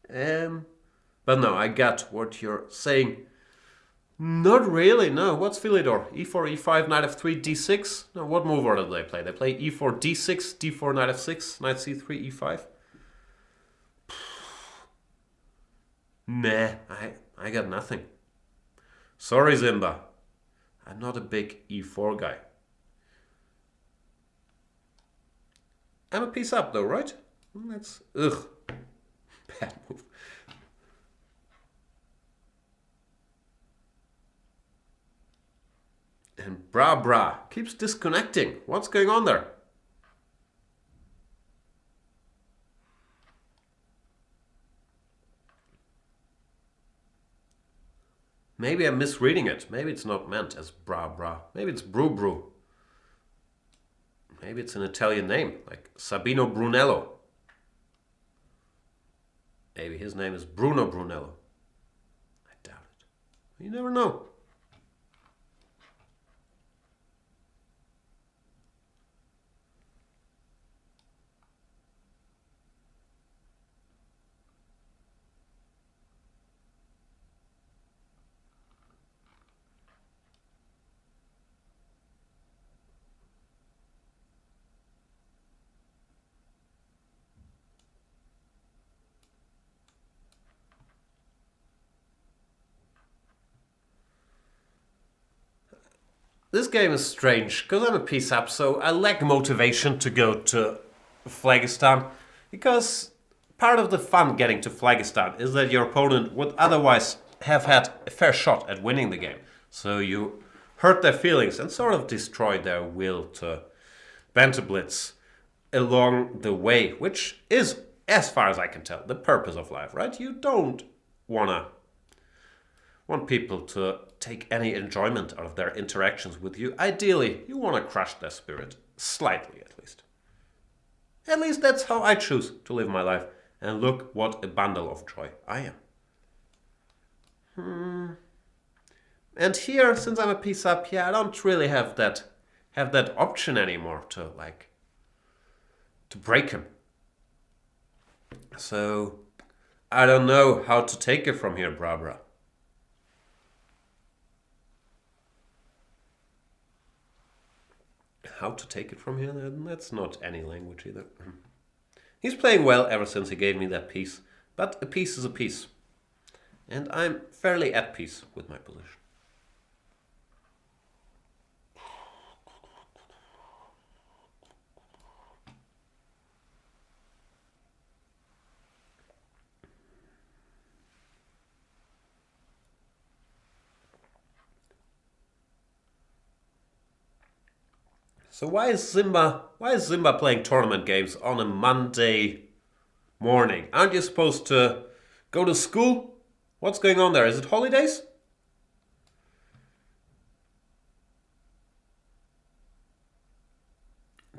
But no, I got what you're saying. Not really, no. What's Philidor? E4, E5, knight f3, d6? No, what move order do they play? They play E4, d6, d4, knight f6, knight c3, e5. Nah, I got nothing. Sorry, Zimba. I'm not a big E4 guy. I'm a piece up though, right? That's... ugh. Bad move. And Bra keeps disconnecting. What's going on there? Maybe I'm misreading it. Maybe it's not meant as Bra. Maybe it's Bru. Maybe it's an Italian name, like Sabino Brunello. Maybe his name is Bruno Brunello. I doubt it. You never know. This game is strange, because I'm a piece up, so I lack motivation to go to Phlegistan, because part of the fun getting to Phlegistan is that your opponent would otherwise have had a fair shot at winning the game. So you hurt their feelings and sort of destroy their will to Banter Blitz along the way, which is, as far as I can tell, the purpose of life, right? You don't want people to take any enjoyment out of their interactions with you. Ideally, you want to crush their spirit, slightly at least. At least that's how I choose to live my life. And look what a bundle of joy I am. And here, since I'm a piece up, I don't really have that option anymore to break him. So I don't know how to take it from here, Bra. How to take it from here? That's not any language either. He's playing well ever since he gave me that piece, but a piece is a piece. And I'm fairly at peace with my position. So why is Zimba playing tournament games on a Monday morning? Aren't you supposed to go to school? What's going on there? Is it holidays?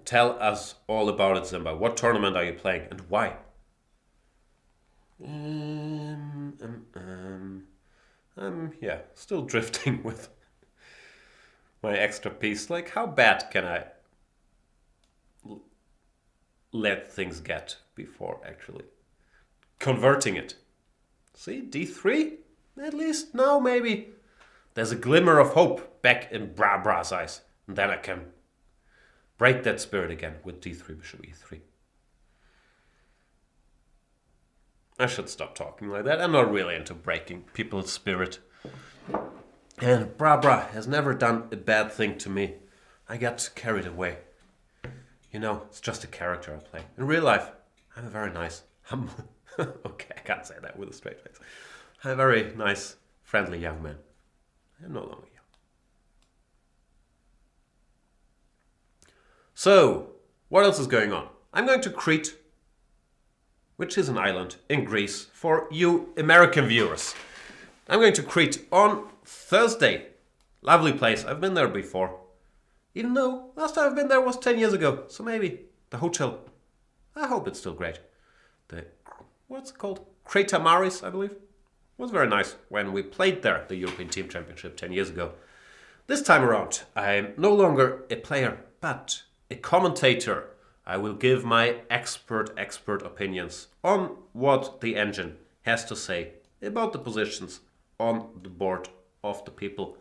Tell us all about it, Zimba. What tournament are you playing and why? I'm still drifting with my extra piece. Like, how bad can I let things get before actually converting it? See, d3? At least now maybe there's a glimmer of hope back in Bra's eyes. And then I can break that spirit again with d3, bishop e3. I should stop talking like that. I'm not really into breaking people's spirit. And Bra has never done a bad thing to me. I got carried away. You know, it's just a character I play. In real life, I'm a very nice, humble... okay, I can't say that with a straight face. I'm a very nice, friendly young man. I'm no longer young. So, what else is going on? I'm going to Crete, which is an island in Greece, for you American viewers. I'm going to Crete on Thursday. Lovely place. I've been there before. Even though last time I've been there was 10 years ago. So maybe the hotel. I hope it's still great. What's it called? Creta Maris, I believe. It was very nice when we played there, the European Team Championship 10 years ago. This time around, I'm no longer a player, but a commentator. I will give my expert opinions on what the engine has to say about the positions on the board of the people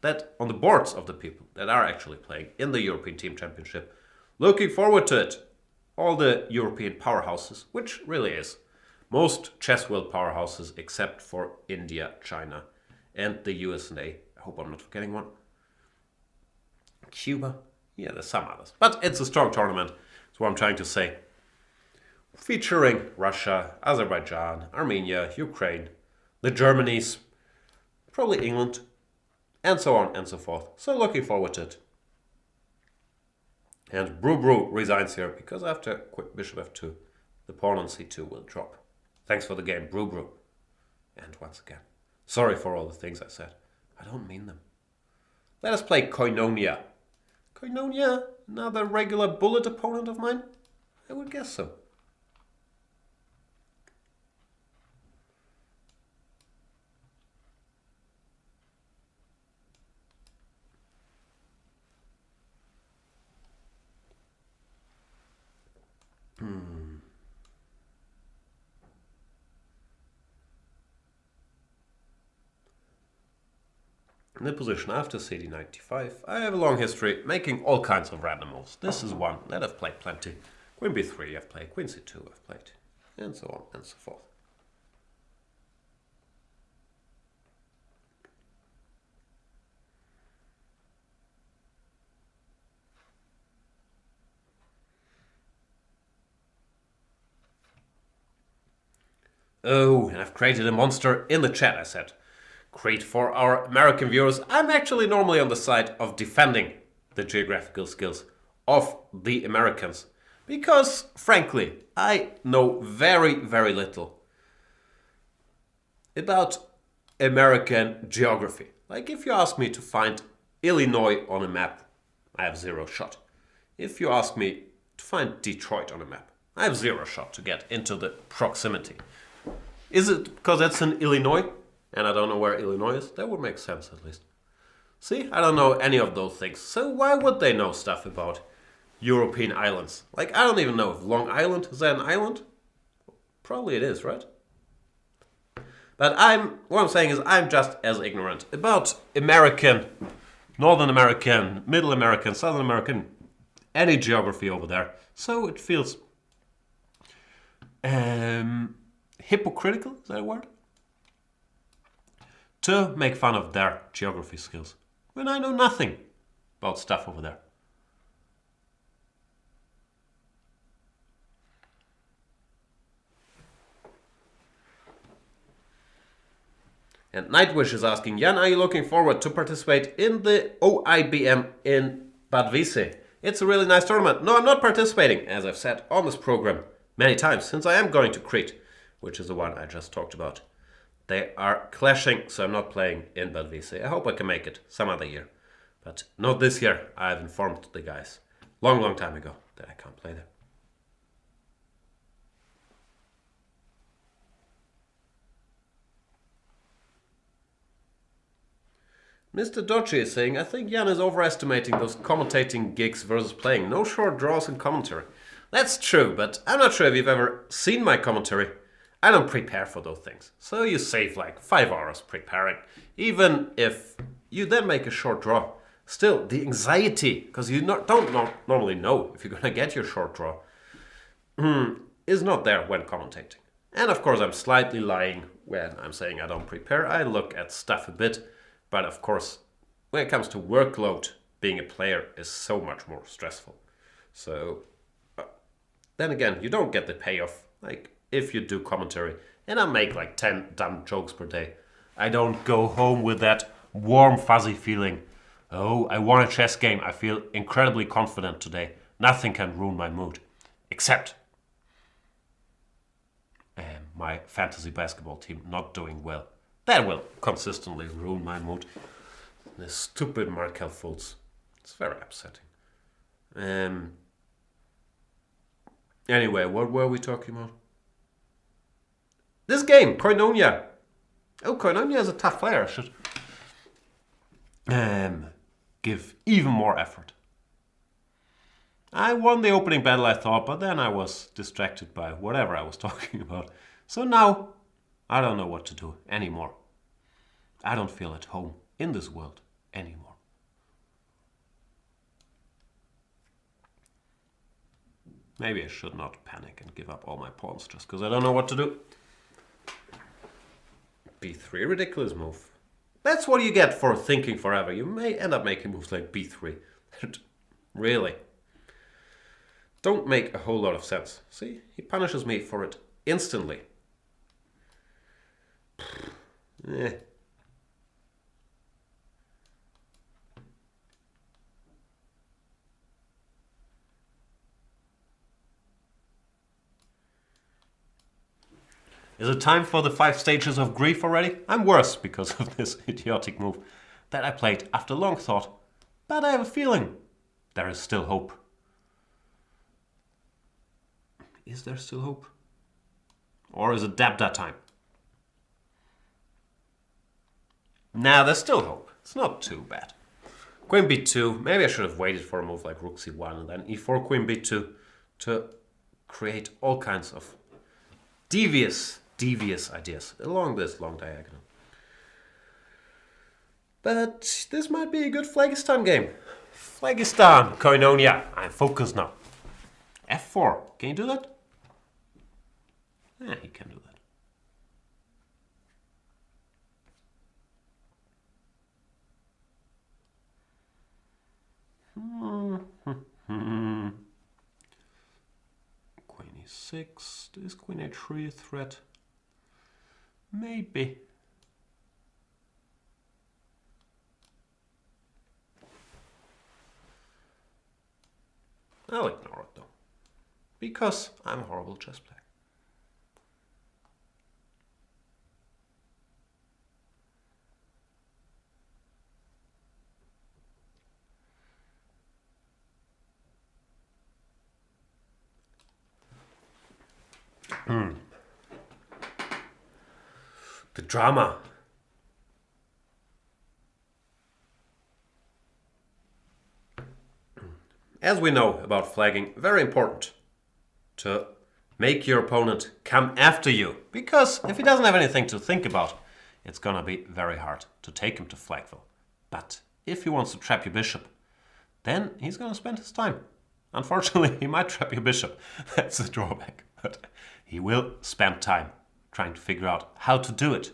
that, on the boards of the people that are actually playing in the European Team Championship. Looking forward to it. All the European powerhouses, which really is. Most chess world powerhouses except for India, China, and the USA. I hope I'm not forgetting one. Cuba? Yeah, there's some others. But it's a strong tournament, that's what I'm trying to say. Featuring Russia, Azerbaijan, Armenia, Ukraine, the Germanys, probably England, and so on and so forth. So looking forward to it. And Brew resigns here because after bishop f2, the pawn on c2 will drop. Thanks for the game, Brew. And once again, sorry for all the things I said. I don't mean them. Let us play Koinonia. Koinonia, another regular bullet opponent of mine? I would guess so. In the position after cd95, I have a long history making all kinds of random moves. This is one that I've played plenty. Queen b3 I've played, queen c2 I've played, and so on and so forth. Oh, and I've created a monster in the chat, I said. Great for our American viewers. I'm actually normally on the side of defending the geographical skills of the Americans. Because, frankly, I know very, very little about American geography. Like, if you ask me to find Illinois on a map, I have zero shot. If you ask me to find Detroit on a map, I have zero shot to get into the proximity. Is it because that's in Illinois and I don't know where Illinois is? That would make sense at least. See, I don't know any of those things. So why would they know stuff about European islands? Like, I don't even know if Long Island, is that an island? Probably it is, right? But what I'm saying is I'm just as ignorant about American, Northern American, Middle American, Southern American, any geography over there. So it feels hypocritical, is that a word? To make fun of their geography skills when I know nothing about stuff over there. And Nightwish is asking, Jan, are you looking forward to participate in the OIBM in Bad Wiese? It's a really nice tournament. No, I'm not participating, as I've said on this program many times, since I am going to Crete, which is the one I just talked about. They are clashing, so I'm not playing in Bad Wiese. I hope I can make it some other year. But not this year. I've informed the guys long time ago that I can't play there. Mr. Dodgy is saying, I think Jan is overestimating those commentating gigs versus playing. No short draws and commentary. That's true, but I'm not sure if you've ever seen my commentary. I don't prepare for those things. So you save like 5 hours preparing. Even if you then make a short draw. Still, the anxiety, because you don't normally know if you're going to get your short draw, is not there when commentating. And of course, I'm slightly lying when I'm saying I don't prepare. I look at stuff a bit. But of course, when it comes to workload, being a player is so much more stressful. So, then again, you don't get the payoff. Like, if you do commentary, and I make like 10 dumb jokes per day, I don't go home with that warm, fuzzy feeling. Oh, I won a chess game. I feel incredibly confident today. Nothing can ruin my mood. Except my fantasy basketball team not doing well. That will consistently ruin my mood. The stupid Markel Fultz. It's very upsetting. Anyway, what were we talking about? This game, Koinonia. Oh, Koinonia is a tough player. I should give even more effort. I won the opening battle, I thought, but then I was distracted by whatever I was talking about. So now, I don't know what to do anymore. I don't feel at home in this world anymore. Maybe I should not panic and give up all my pawns just because I don't know what to do. b3, ridiculous move. That's what you get for thinking forever. You may end up making moves like b3. Really. Don't make a whole lot of sense. See, he punishes me for it instantly. Eh. Is it time for the 5 stages of grief already? I'm worse because of this idiotic move that I played after long thought. But I have a feeling there is still hope. Is there still hope? Or is it Dabda time? Nah, there's still hope. It's not too bad. Queen b2. Maybe I should have waited for a move like rook c1 and then e4, queen b2 to create all kinds of devious ideas along this long diagonal. But this might be a good Phlegistan game. Phlegistan, Koinonia. I'm focused now. f4. Can you do that? Yeah, he can do that. Queen e6. Is queen h3 a threat? Maybe. I'll ignore it though, because I'm a horrible chess player. The drama. As we know about flagging, very important to make your opponent come after you. Because if he doesn't have anything to think about, it's gonna be very hard to take him to Flagville. But if he wants to trap your bishop, then he's gonna spend his time. Unfortunately, he might trap your bishop. That's the drawback. But he will spend time trying to figure out how to do it.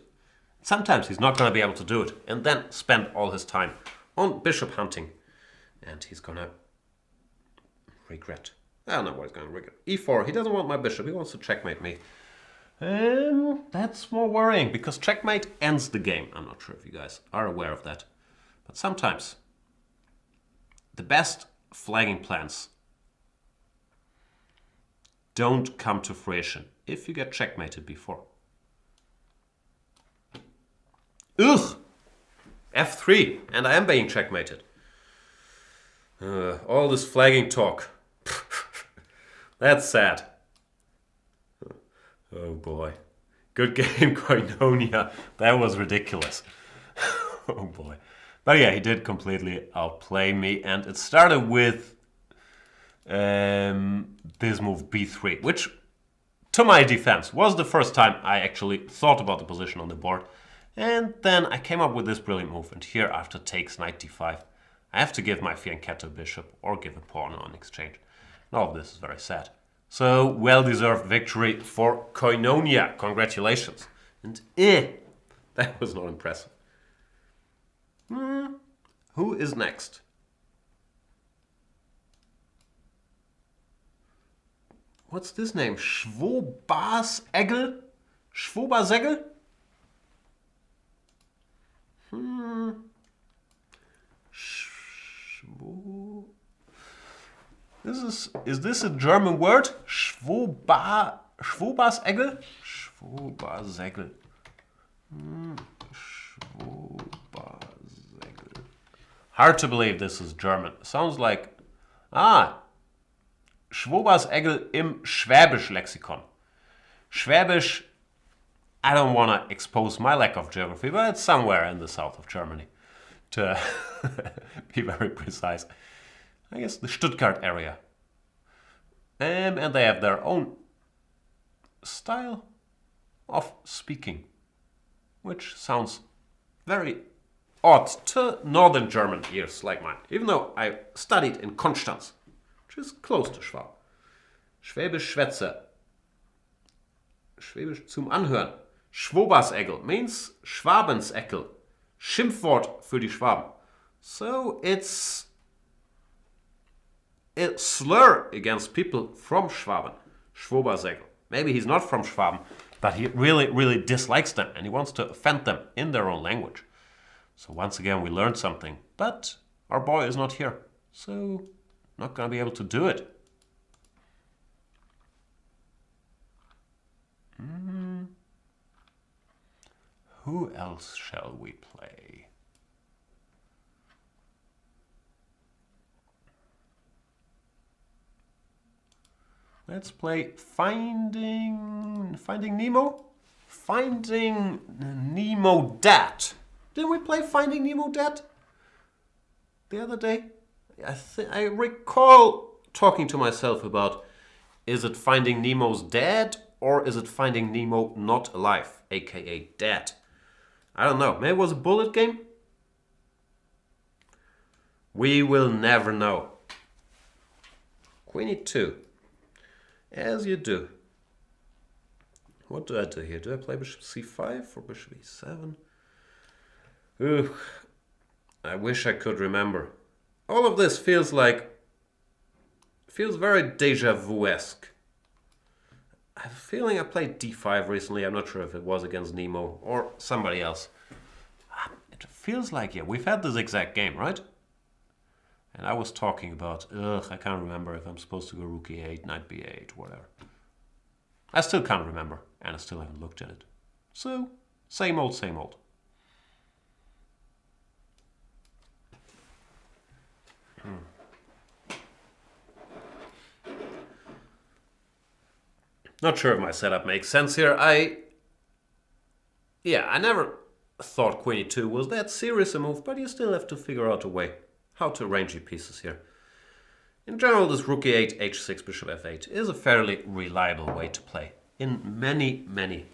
Sometimes he's not gonna be able to do it and then spend all his time on bishop hunting. And he's gonna regret. I don't know what he's going to regret. e4, he doesn't want my bishop, he wants to checkmate me. That's more worrying, because checkmate ends the game. I'm not sure if you guys are aware of that. But sometimes the best flagging plans don't come to fruition if you get checkmated before. Ugh! f3, and I am being checkmated. All this flagging talk. That's sad. Oh boy. Good game, Koinonia. That was ridiculous. Oh boy. But yeah, he did completely outplay me, and it started with this move b3, which, to my defense, was the first time I actually thought about the position on the board. And then I came up with this brilliant move, and here after takes knight d5, I have to give my fianchetto bishop or give a pawn on exchange. And all of this is very sad. So, well-deserved victory for Koinonia. Congratulations. And that was not impressive. Who is next? What's this name? Schwobas-Egel? Schwobasegel? Is this a German word? Schwobasegel? Schwobasegel. Schwobasegel. Hard to believe this is German. Sounds like Schwobasegel im Schwäbisch-Lexikon. Schwäbisch, I don't want to expose my lack of geography, but it's somewhere in the south of Germany, to be very precise. I guess the Stuttgart area. And they have their own style of speaking, which sounds very odd to northern German ears like mine, even though I studied in Konstanz, which is close to Schwab. Schwäbisch Schwätze. Schwäbisch zum Anhören. Schwoberseckel means Schwabenseckel. Schimpfwort für die Schwaben. So it's a slur against people from Schwaben. Schwoberseckel. Maybe he's not from Schwaben, but he really dislikes them and he wants to offend them in their own language. So once again we learned something, but our boy is not here, so not gonna be able to do it. Who else shall we play? Let's play Finding Nemo? Finding Nemo Dad. Didn't we play Finding Nemo Dad the other day? I recall talking to myself about, is it Finding Nemo's dad or is it Finding Nemo not alive, aka Dad? I don't know. Maybe it was a bullet game? We will never know. Queen e2. As you do. What do I do here? Do I play bishop c5 or bishop e7? Ugh. I wish I could remember. All of this feels very deja vu-esque. I have a feeling I played d5 recently. I'm not sure if it was against Nemo or somebody else. It feels like, yeah, we've had this exact game, right? And I was talking about, I can't remember if I'm supposed to go rook e8, knight b8, whatever. I still can't remember, and I still haven't looked at it. So, same old, same old. Not sure if my setup makes sense here. I never thought queen e2 was that serious a move, but you still have to figure out a way how to arrange your pieces here. In general, this rook e8, h6, bishop f8 is a fairly reliable way to play in many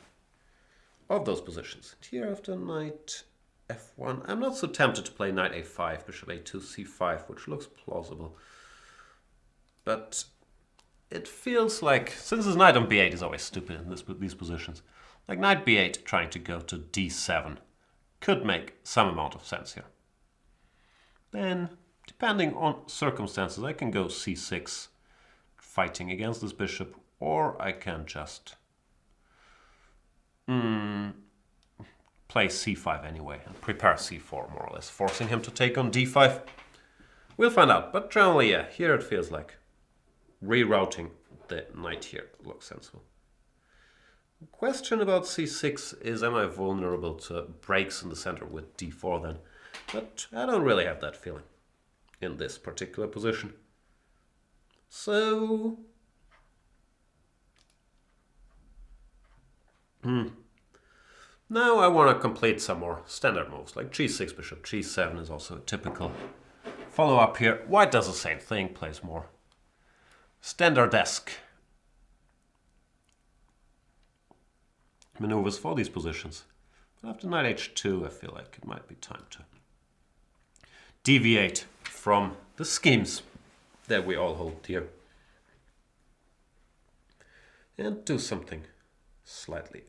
of those positions. Here after knight f1, I'm not so tempted to play knight a5, bishop a2, c5, which looks plausible. But it feels like, since this knight on b8 is always stupid in these positions, like knight b8 trying to go to d7 could make some amount of sense here. Then, depending on circumstances, I can go c6, fighting against this bishop, or I can just play c5 anyway and prepare c4 more or less, forcing him to take on d5. We'll find out, but generally, yeah, here it feels like rerouting the knight here looks sensible. The question about c6 is, am I vulnerable to breaks in the center with d4 then? But I don't really have that feeling in this particular position. So now I want to complete some more standard moves, like g6, bishop g7 is also a typical follow-up here. White does the same thing, plays more standard-esque maneuvers for these positions. But after knight h2, I feel like it might be time to deviate from the schemes that we all hold dear and do something slightly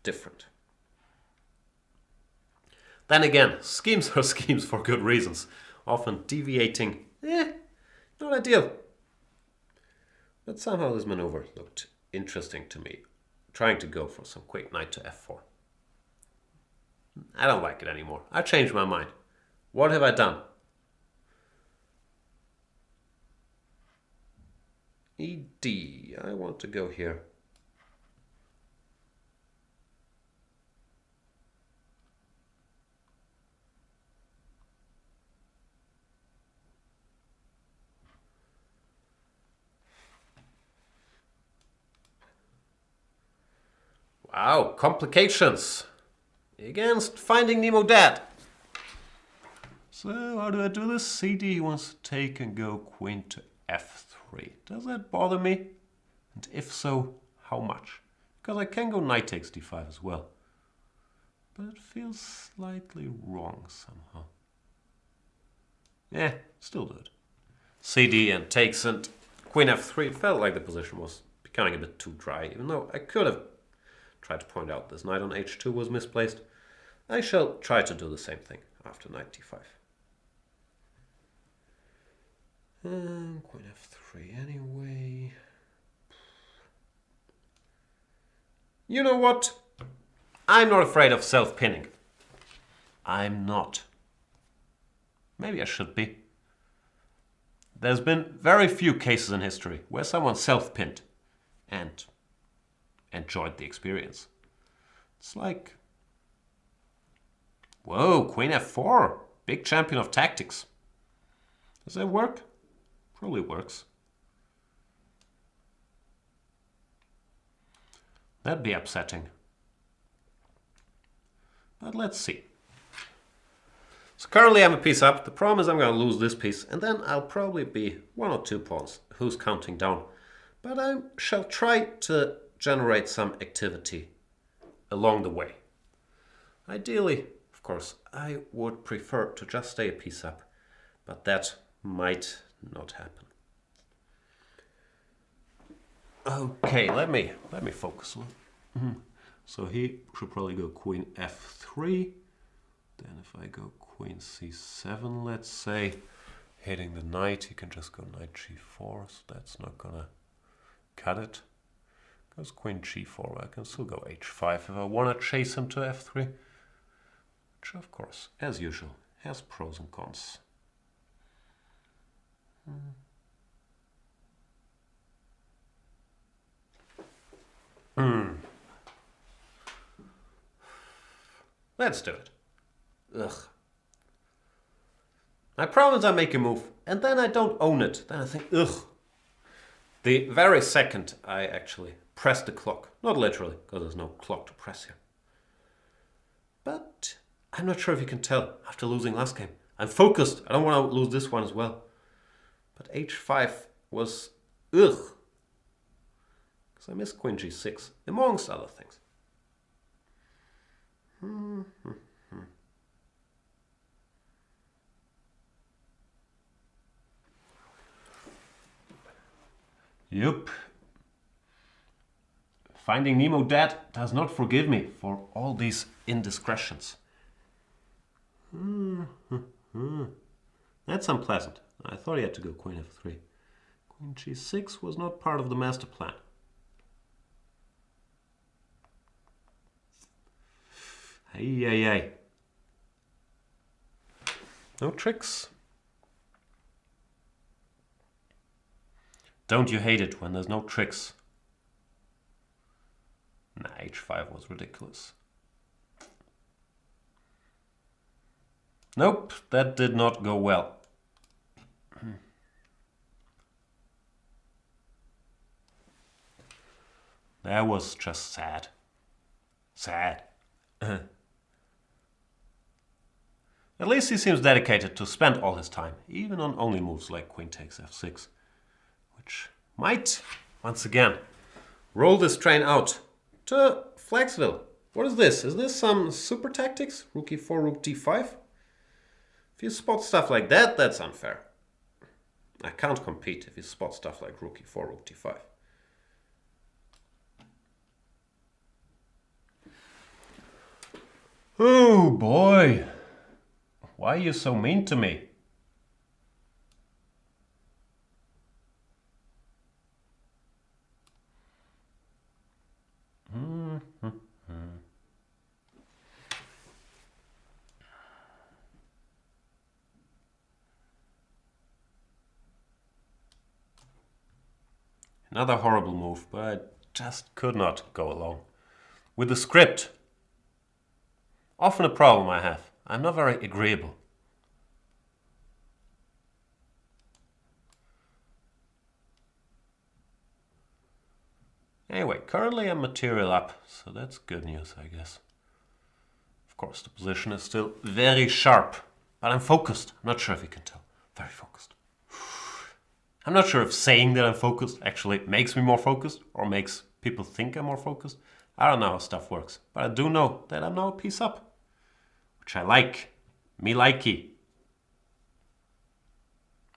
different. Then again, schemes are schemes for good reasons. Often deviating, not ideal. But somehow this maneuver looked interesting to me, trying to go for some quick knight to f4. I don't like it anymore. I changed my mind. What have I done? ED. I want to go here. Wow, complications against Finding Nemo Dad. So how do I do this? CD wants to take and go queen to f3. Does that bother me? And if so, how much? Because I can go knight takes d5 as well. but it feels slightly wrong somehow. Yeah, still do it. CD and takes and queen f3. It felt like the position was becoming a bit too dry, even though I could have tried to point out this knight on h2 was misplaced. I shall try to do the same thing after knight d5. And queen f3 anyway. You know what? I'm not afraid of self-pinning. I'm not. Maybe I should be. There's been very few cases in history where someone self-pinned and enjoyed the experience. It's like, whoa, queen f4, big champion of tactics. Does that work? Probably works. That'd be upsetting. But let's see. So currently I'm a piece up. The problem is I'm going to lose this piece, and then I'll probably be 1 or 2 pawns. Who's counting down? But I shall try to generate some activity along the way. Ideally, of course, I would prefer to just stay a piece up, but that might not happen. Okay, let me focus a little. So he should probably go queen f3. Then if I go queen c7, let's say, hitting the knight, he can just go knight g4, so that's not gonna cut it. Goes queen g4, I can still go h5 if I want to chase him to f3. Which, of course, as usual, has pros and cons. Let's do it. Ugh. I promise I make a move, and then I don't own it. Then I think, ugh. The very second I actually press the clock, not literally, because there's no clock to press here. But I'm not sure if you can tell after losing last game. I'm focused. I don't want to lose this one as well. But h5 was ugh. Because I missed queen g6, amongst other things. Yup. Finding Nemo dead does not forgive me for all these indiscretions. That's unpleasant. I thought he had to go queen f3. Queen g6 was not part of the master plan. Hey. No tricks. Don't you hate it when there's no tricks? Nah, h5 was ridiculous. Nope, that did not go well. That was just sad. Sad. At least he seems dedicated to spend all his time, even on only moves like queen takes f6, which might, once again, roll this train out to Flaxville. What is this? Is this some super tactics? Rook e4, rook d5? If you spot stuff like that, that's unfair. I can't compete if you spot stuff like rook e4, rook d5. Oh boy, why are you so mean to me? Another horrible move, but I just could not go along with the script. Often a problem I have. I'm not very agreeable. Anyway, currently I'm material up, so that's good news, I guess. Of course, the position is still very sharp, but I'm focused. I'm not sure if you can tell. Very focused. I'm not sure if saying that I'm focused actually makes me more focused or makes people think I'm more focused. I don't know how stuff works, but I do know that I'm now a piece up. which I like. Me likey.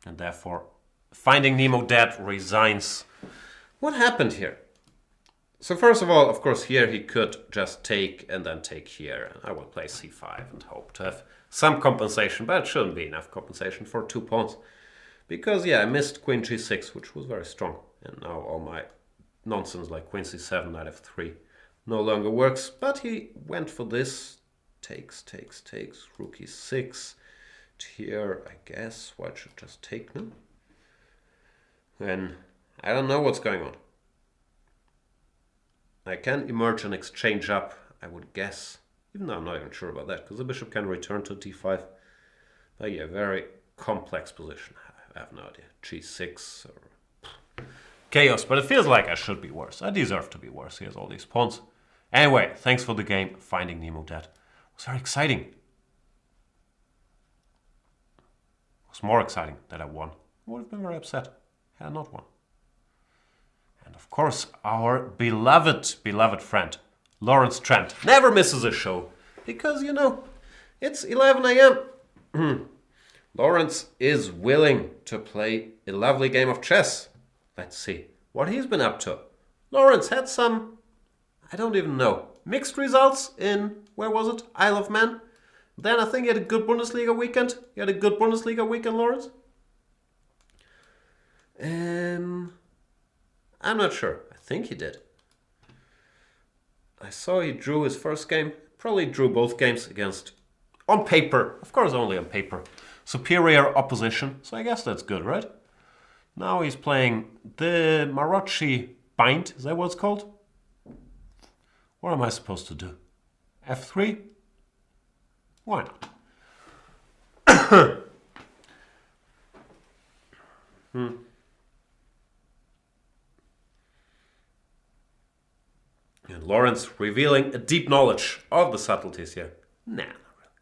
And therefore, finding Nemo dead resigns. What happened here? So first of all, of course, here he could just take and then take here. And I will play c5 and hope to have some compensation, but it shouldn't be enough compensation for 2 pawns. Because, yeah, I missed queen g6, which was very strong. And now all my nonsense like queen c7, knight f3 no longer works. But he went for this. Takes, rook e6. Here, I guess, white should just take now. Then, I don't know what's going on. I can emerge and exchange up, I would guess. Even though I'm not even sure about that, because the bishop can return to d5. But yeah, very complex position. I have no idea. g6 or chaos, but it feels like I should be worse. I deserve to be worse. Here's all these pawns. Anyway, thanks for the game. Finding Nemo dead. It was very exciting. It was more exciting that I won. I would have been very upset had I not won. And of course, our beloved friend, Lawrence Trent, never misses a show. Because, you know, it's 11 a.m. Lawrence is willing to play a lovely game of chess. Let's see what he's been up to. Lawrence had some, I don't even know, mixed results in, where was it? Isle of Man. Then I think he had a good Bundesliga weekend. You had a good Bundesliga weekend, Lawrence? I'm not sure. I think he did. I saw he drew his first game. Probably drew both games against, on paper, of course only on paper, superior opposition. So I guess that's good, right? Now he's playing the Marocci bind. Is that what it's called? What am I supposed to do? F3? Why not? And Lawrence revealing a deep knowledge of the subtleties here. Nah, not really.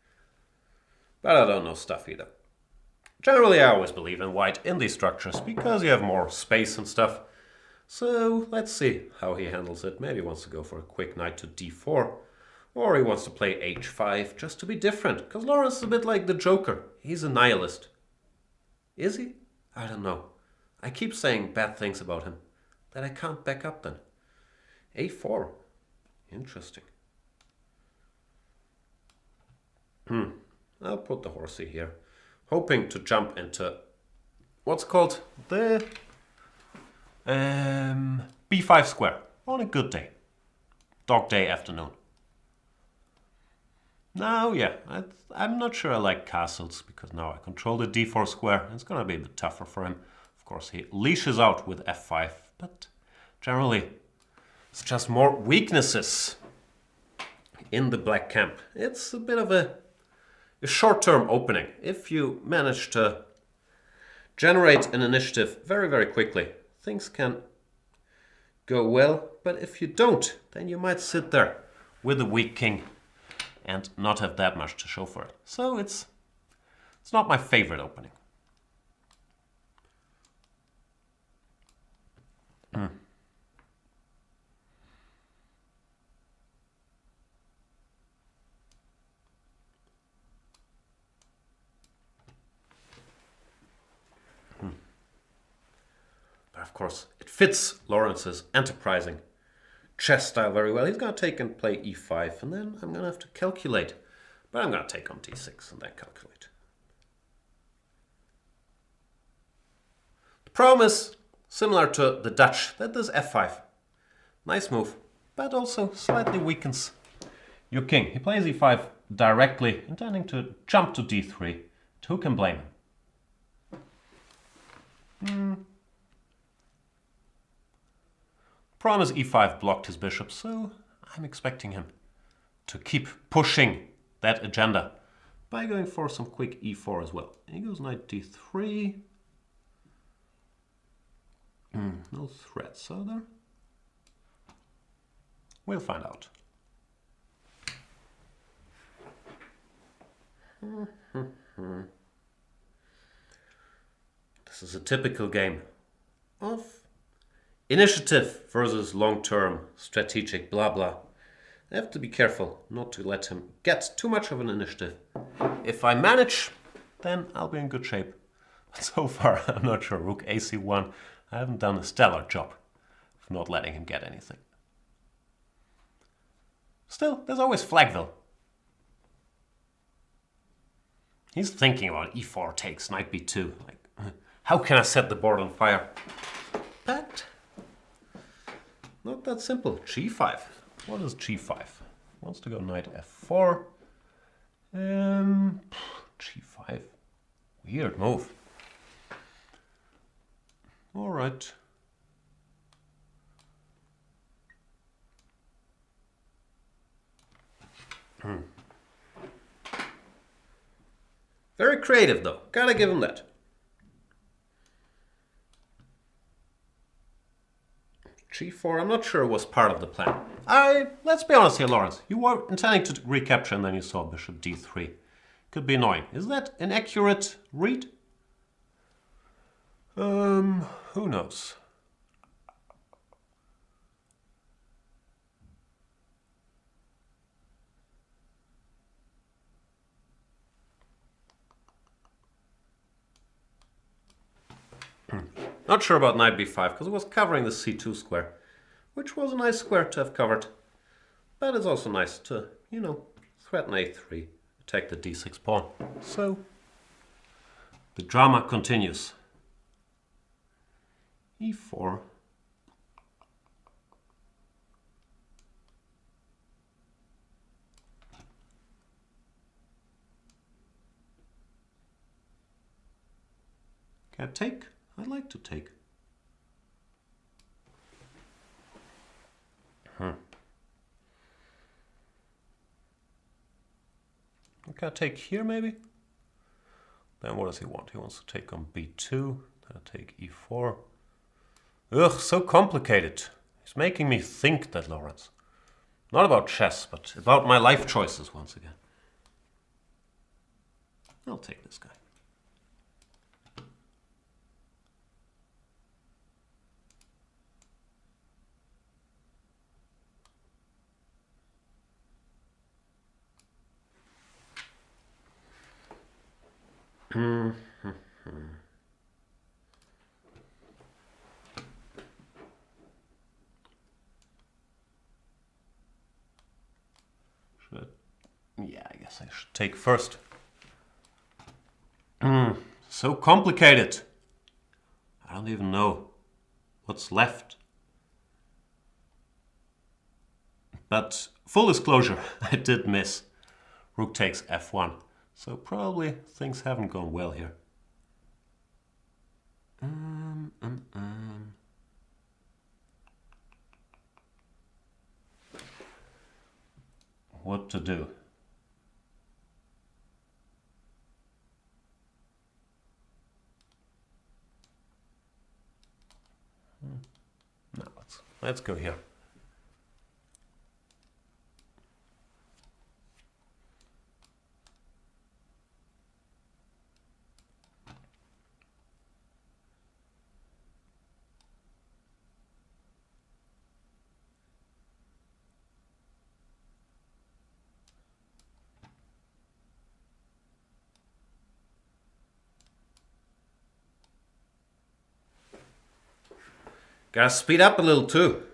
But I don't know stuff either. Generally, I always believe in white in these structures because you have more space and stuff. So let's see how he handles it. Maybe he wants to go for a quick knight to d4. Or he wants to play h5 just to be different. Because Lawrence is a bit like the Joker. He's a nihilist. Is he? I don't know. I keep saying bad things about him that I can't back up then. a4. Interesting. I'll put the horsey here. Hoping to jump into what's called the b5 square on a good day. Dog day afternoon. Now, yeah, I'm not sure I like castles because now I control the d4 square. It's going to be a bit tougher for him. Of course, he leashes out with f5, but generally it's just more weaknesses in the black camp. It's a bit of a short-term opening. If you manage to generate an initiative very, very quickly, things can go well. But if you don't, then you might sit there with a weak king and not have that much to show for it. So it's not my favorite opening. But of course, it fits Lawrence's enterprising chess style very well. He's going to take and play e5, and then I'm going to have to calculate. But I'm going to take on d6 and then calculate. The problem is similar to the Dutch, that this f5. Nice move, but also slightly weakens your king. He plays e5 directly, intending to jump to d3. Who can blame him? Problem is e5 blocked his bishop, so I'm expecting him to keep pushing that agenda by going for some quick e4 as well. He goes knight d3. No threats, are there? We'll find out. This is a typical game of initiative versus long-term strategic blah blah. I have to be careful not to let him get too much of an initiative. If I manage, then I'll be in good shape. But so far, I'm not sure. Rook AC1, I haven't done a stellar job of not letting him get anything. Still, there's always Flagville. He's thinking about e4 takes, knight b2. Like, how can I set the board on fire? But not that simple. g5. What is g5? Wants to go knight f4. G5. Weird move. All right. Very creative though. Gotta give him that. G4, I'm not sure it was part of the plan. Let's be honest here, Lawrence. You were intending to recapture and then you saw bishop d3. Could be annoying. Is that an accurate read? Who knows? Not sure about knight b5 because it was covering the c2 square, which was a nice square to have covered. But it's also nice to, you know, threaten a3, attack the d6 pawn. So the drama continues. e4. Can I take? I'd like to take. Can I take here maybe? Then what does he want? He wants to take on b2. Then I take e4. Ugh, so complicated. He's making me think that, Lawrence. Not about chess, but about my life choices once again. I'll take this guy. Yeah, I guess I should take first. So complicated. I don't even know what's left. But full disclosure, I did miss. Rook takes f1. So probably things haven't gone well here. What to do? No, let's go here. Gotta speed up a little too.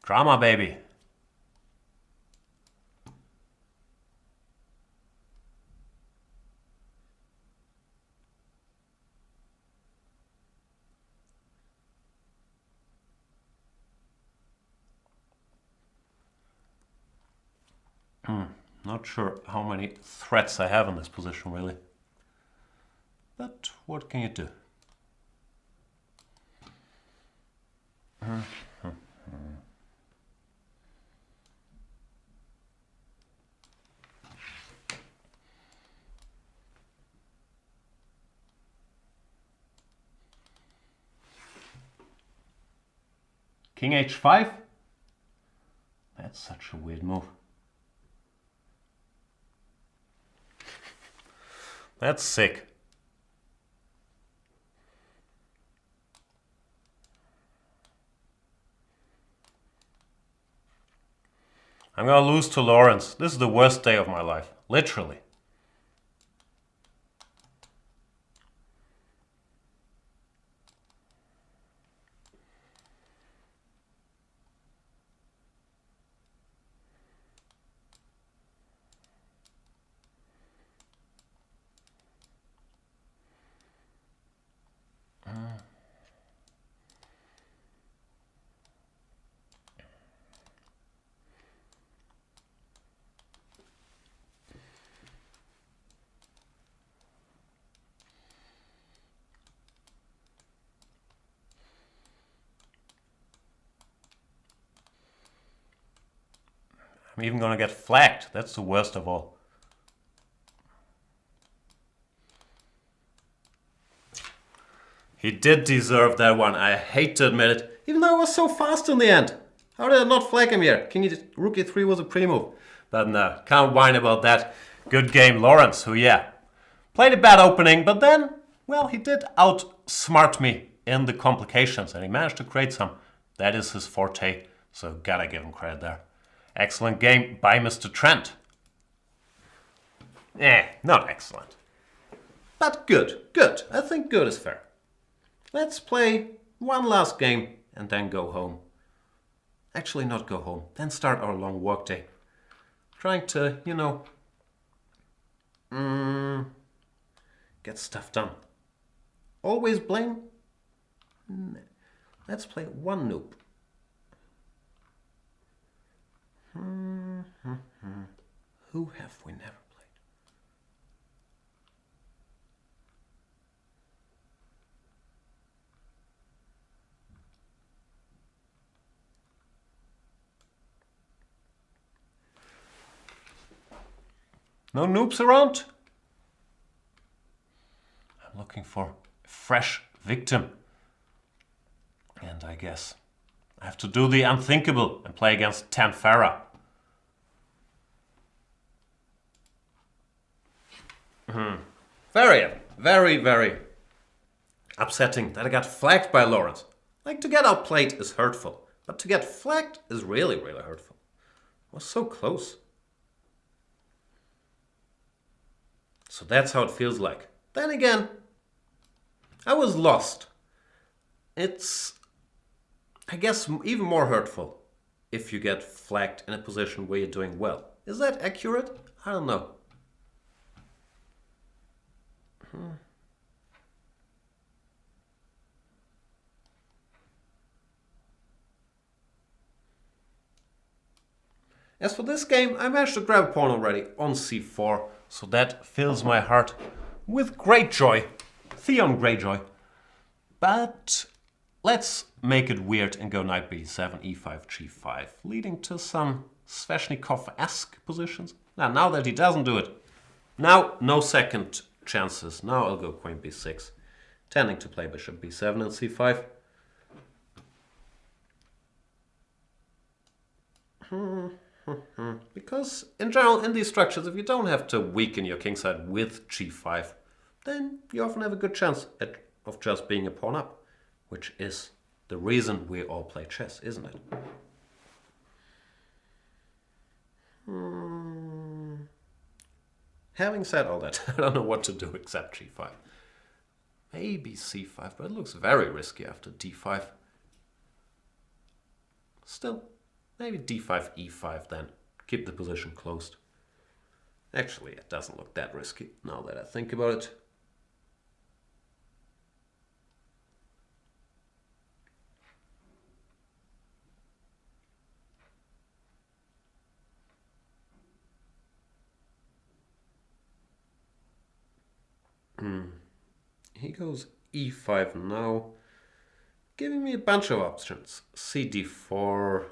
Drama, baby. Not sure how many threats I have in this position, really. But what can you do? King h5? That's such a weird move. That's sick. I'm gonna lose to Lawrence. This is the worst day of my life. Literally. I'm even gonna get flagged. That's the worst of all. He did deserve that one. I hate to admit it. Even though I was so fast in the end. How did I not flag him here? Rook e3 was a pre-move. But no, can't whine about that. Good game, Lawrence, who, yeah, played a bad opening, but then, well, he did outsmart me in the complications, and he managed to create some. That is his forte, so gotta give him credit there. Excellent game by Mr. Trent. Not excellent. But good, good. I think good is fair. Let's play one last game and then go home. Actually, not go home, then start our long workday. Trying to, get stuff done. Always blame? Let's play one noob. Who have we never played? No noobs around? I'm looking for a fresh victim. And I guess I have to do the unthinkable and play against Tan Farah. Very, very, very upsetting that I got flagged by Lawrence. Like, to get outplayed is hurtful, but to get flagged is really, really hurtful. It was so close. So that's how it feels like. Then again, I was lost. It's, I guess, even more hurtful if you get flagged in a position where you're doing well. Is that accurate? I don't know. As for this game, I managed to grab a pawn already on c4, so that fills my heart with great joy. Theon Greyjoy. But let's make it weird and go knight b7, e5, g5, leading to some Sveshnikov-esque positions. Now that he doesn't do it, now no second chances. Now I'll go queen b6, tending to play bishop b7 and c5. Because in general, in these structures, if you don't have to weaken your kingside with g5, then you often have a good chance of just being a pawn up, which is the reason we all play chess, isn't it? Having said all that, I don't know what to do except g5. Maybe c5, but it looks very risky after d5. Still, maybe d5, e5 then. Keep the position closed. Actually, it doesn't look that risky now that I think about it. He goes e5 now, giving me a bunch of options. cd4,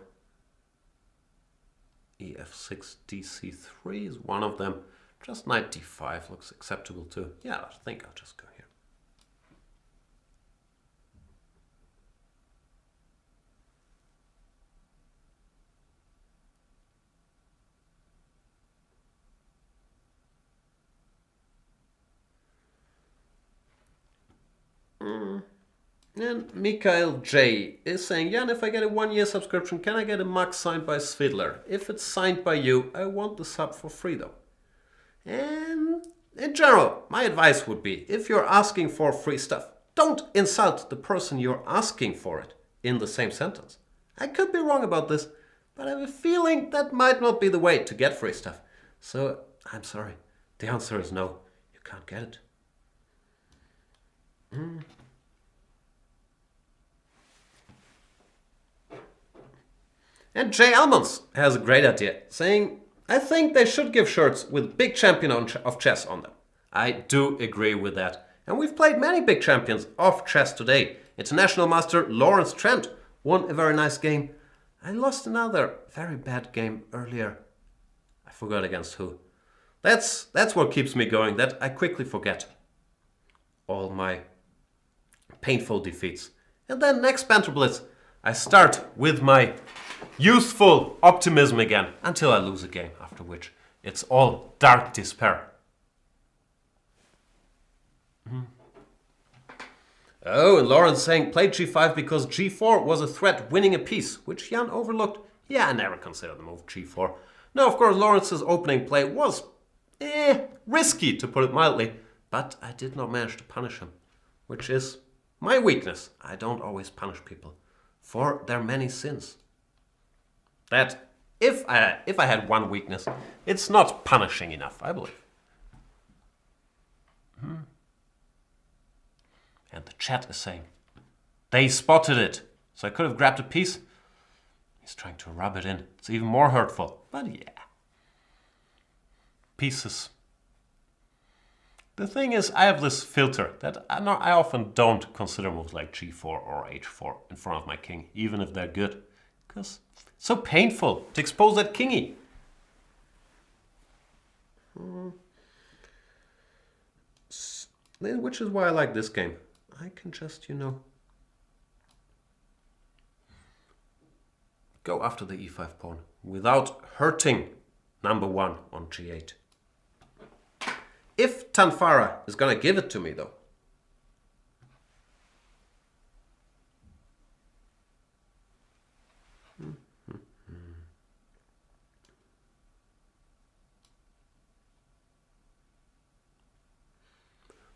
ef6, dc3 is one of them. Just knight d5 looks acceptable too. Yeah, I think I'll just go here. And Mikhail J is saying, Jan, if I get a 1-year subscription, can I get a mug signed by Svidler? If it's signed by you, I want the sub for free though. And in general, my advice would be, if you're asking for free stuff, don't insult the person you're asking for it in the same sentence. I could be wrong about this, but I have a feeling that might not be the way to get free stuff. So, I'm sorry. The answer is no. You can't get it. And Jay Almonds has a great idea, saying, I think they should give shirts with big champion of chess on them. I do agree with that. And we've played many big champions of chess today. International master Lawrence Trent won a very nice game. I lost another very bad game earlier. I forgot against who. That's what keeps me going, that I quickly forget all my painful defeats. And then next Banter Blitz, I start with my youthful optimism again until I lose a game, after which it's all dark despair. Oh, and Lawrence saying played g5 because g4 was a threat winning a piece, which Jan overlooked. Yeah, I never considered the move g4. Now, of course, Lawrence's opening play was risky, to put it mildly, but I did not manage to punish him, which is my weakness. I don't always punish people for their many sins. That, if I had one weakness, it's not punishing enough, I believe. And the chat is saying, they spotted it, so I could have grabbed a piece. He's trying to rub it in. It's even more hurtful, but yeah. Pieces. The thing is, I have this filter that I often don't consider moves like g4 or h4 in front of my king, even if they're good. Because it's so painful to expose that kingy. Which is why I like this game. I can just, go after the e5 pawn without hurting number 1 on g8. If Tanfara is going to give it to me, though,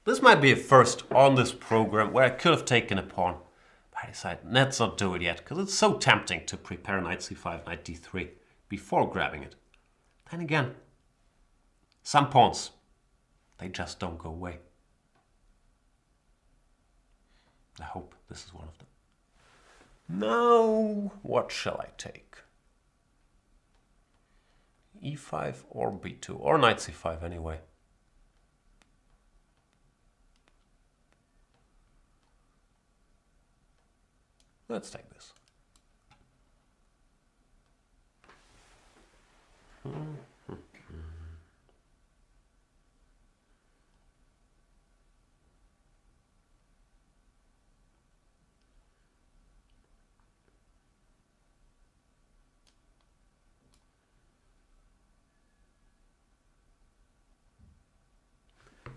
this might be a first on this program where I could have taken a pawn. But I decided, let's not do it yet, because it's so tempting to prepare knight c5, knight d3 before grabbing it. Then again, some pawns, they just don't go away. I hope this is one of them. Now, what shall I take? e5 or b2, or knight c5 anyway. Let's take this.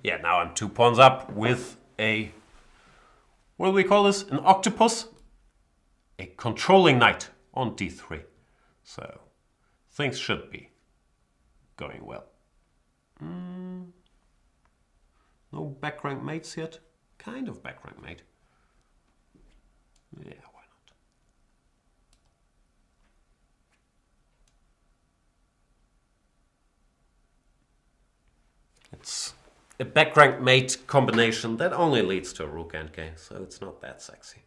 Yeah, now I'm 2 pawns up with a, what do we call this? An octopus? A controlling knight on d3. So things should be going well. No back rank mates yet? Kind of back rank mate. Yeah, why not? It's a back rank mate combination that only leads to a rook endgame, so it's not that sexy.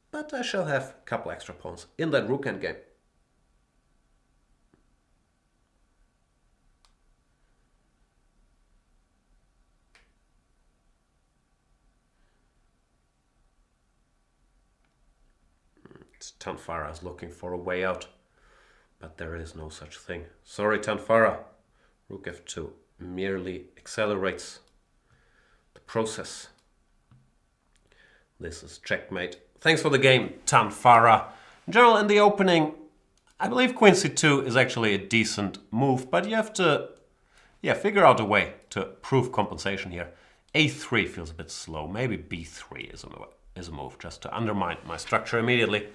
But I shall have a couple extra pawns in that rook endgame. Tanfara is looking for a way out, but there is no such thing. Sorry, Tanfara. Rook f2 merely accelerates the process. This is checkmate. Thanks for the game, Tanfara. In general, in the opening, I believe queen c2 is actually a decent move, but you have to figure out a way to prove compensation here. A3 feels a bit slow. Maybe B3 is a move, just to undermine my structure immediately.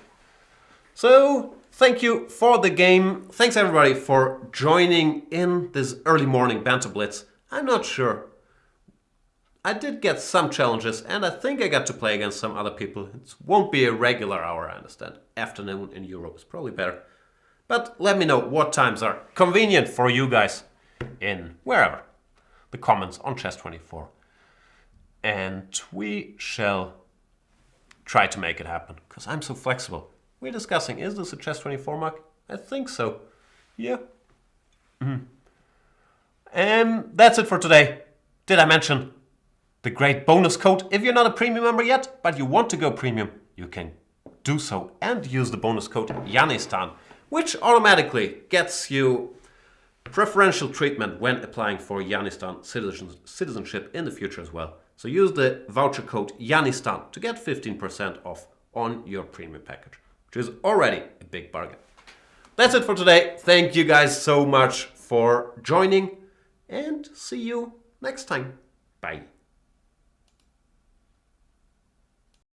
So, thank you for the game. Thanks everybody for joining in this early morning Banter Blitz. I'm not sure. I did get some challenges, and I think I got to play against some other people. It won't be a regular hour, I understand. Afternoon in Europe is probably better. But let me know what times are convenient for you guys in wherever. The comments on Chess24. And we shall try to make it happen, because I'm so flexible. We're discussing, is this a Chess24 mug? I think so. Yeah. That's it for today. Did I mention the great bonus code? If you're not a premium member yet, but you want to go premium, you can do so and use the bonus code Yanistan, which automatically gets you preferential treatment when applying for Yanistan citizenship in the future as well. So use the voucher code Yanistan to get 15% off on your premium package, which is already a big bargain. That's it for today. Thank you guys so much for joining, and see you next time. Bye.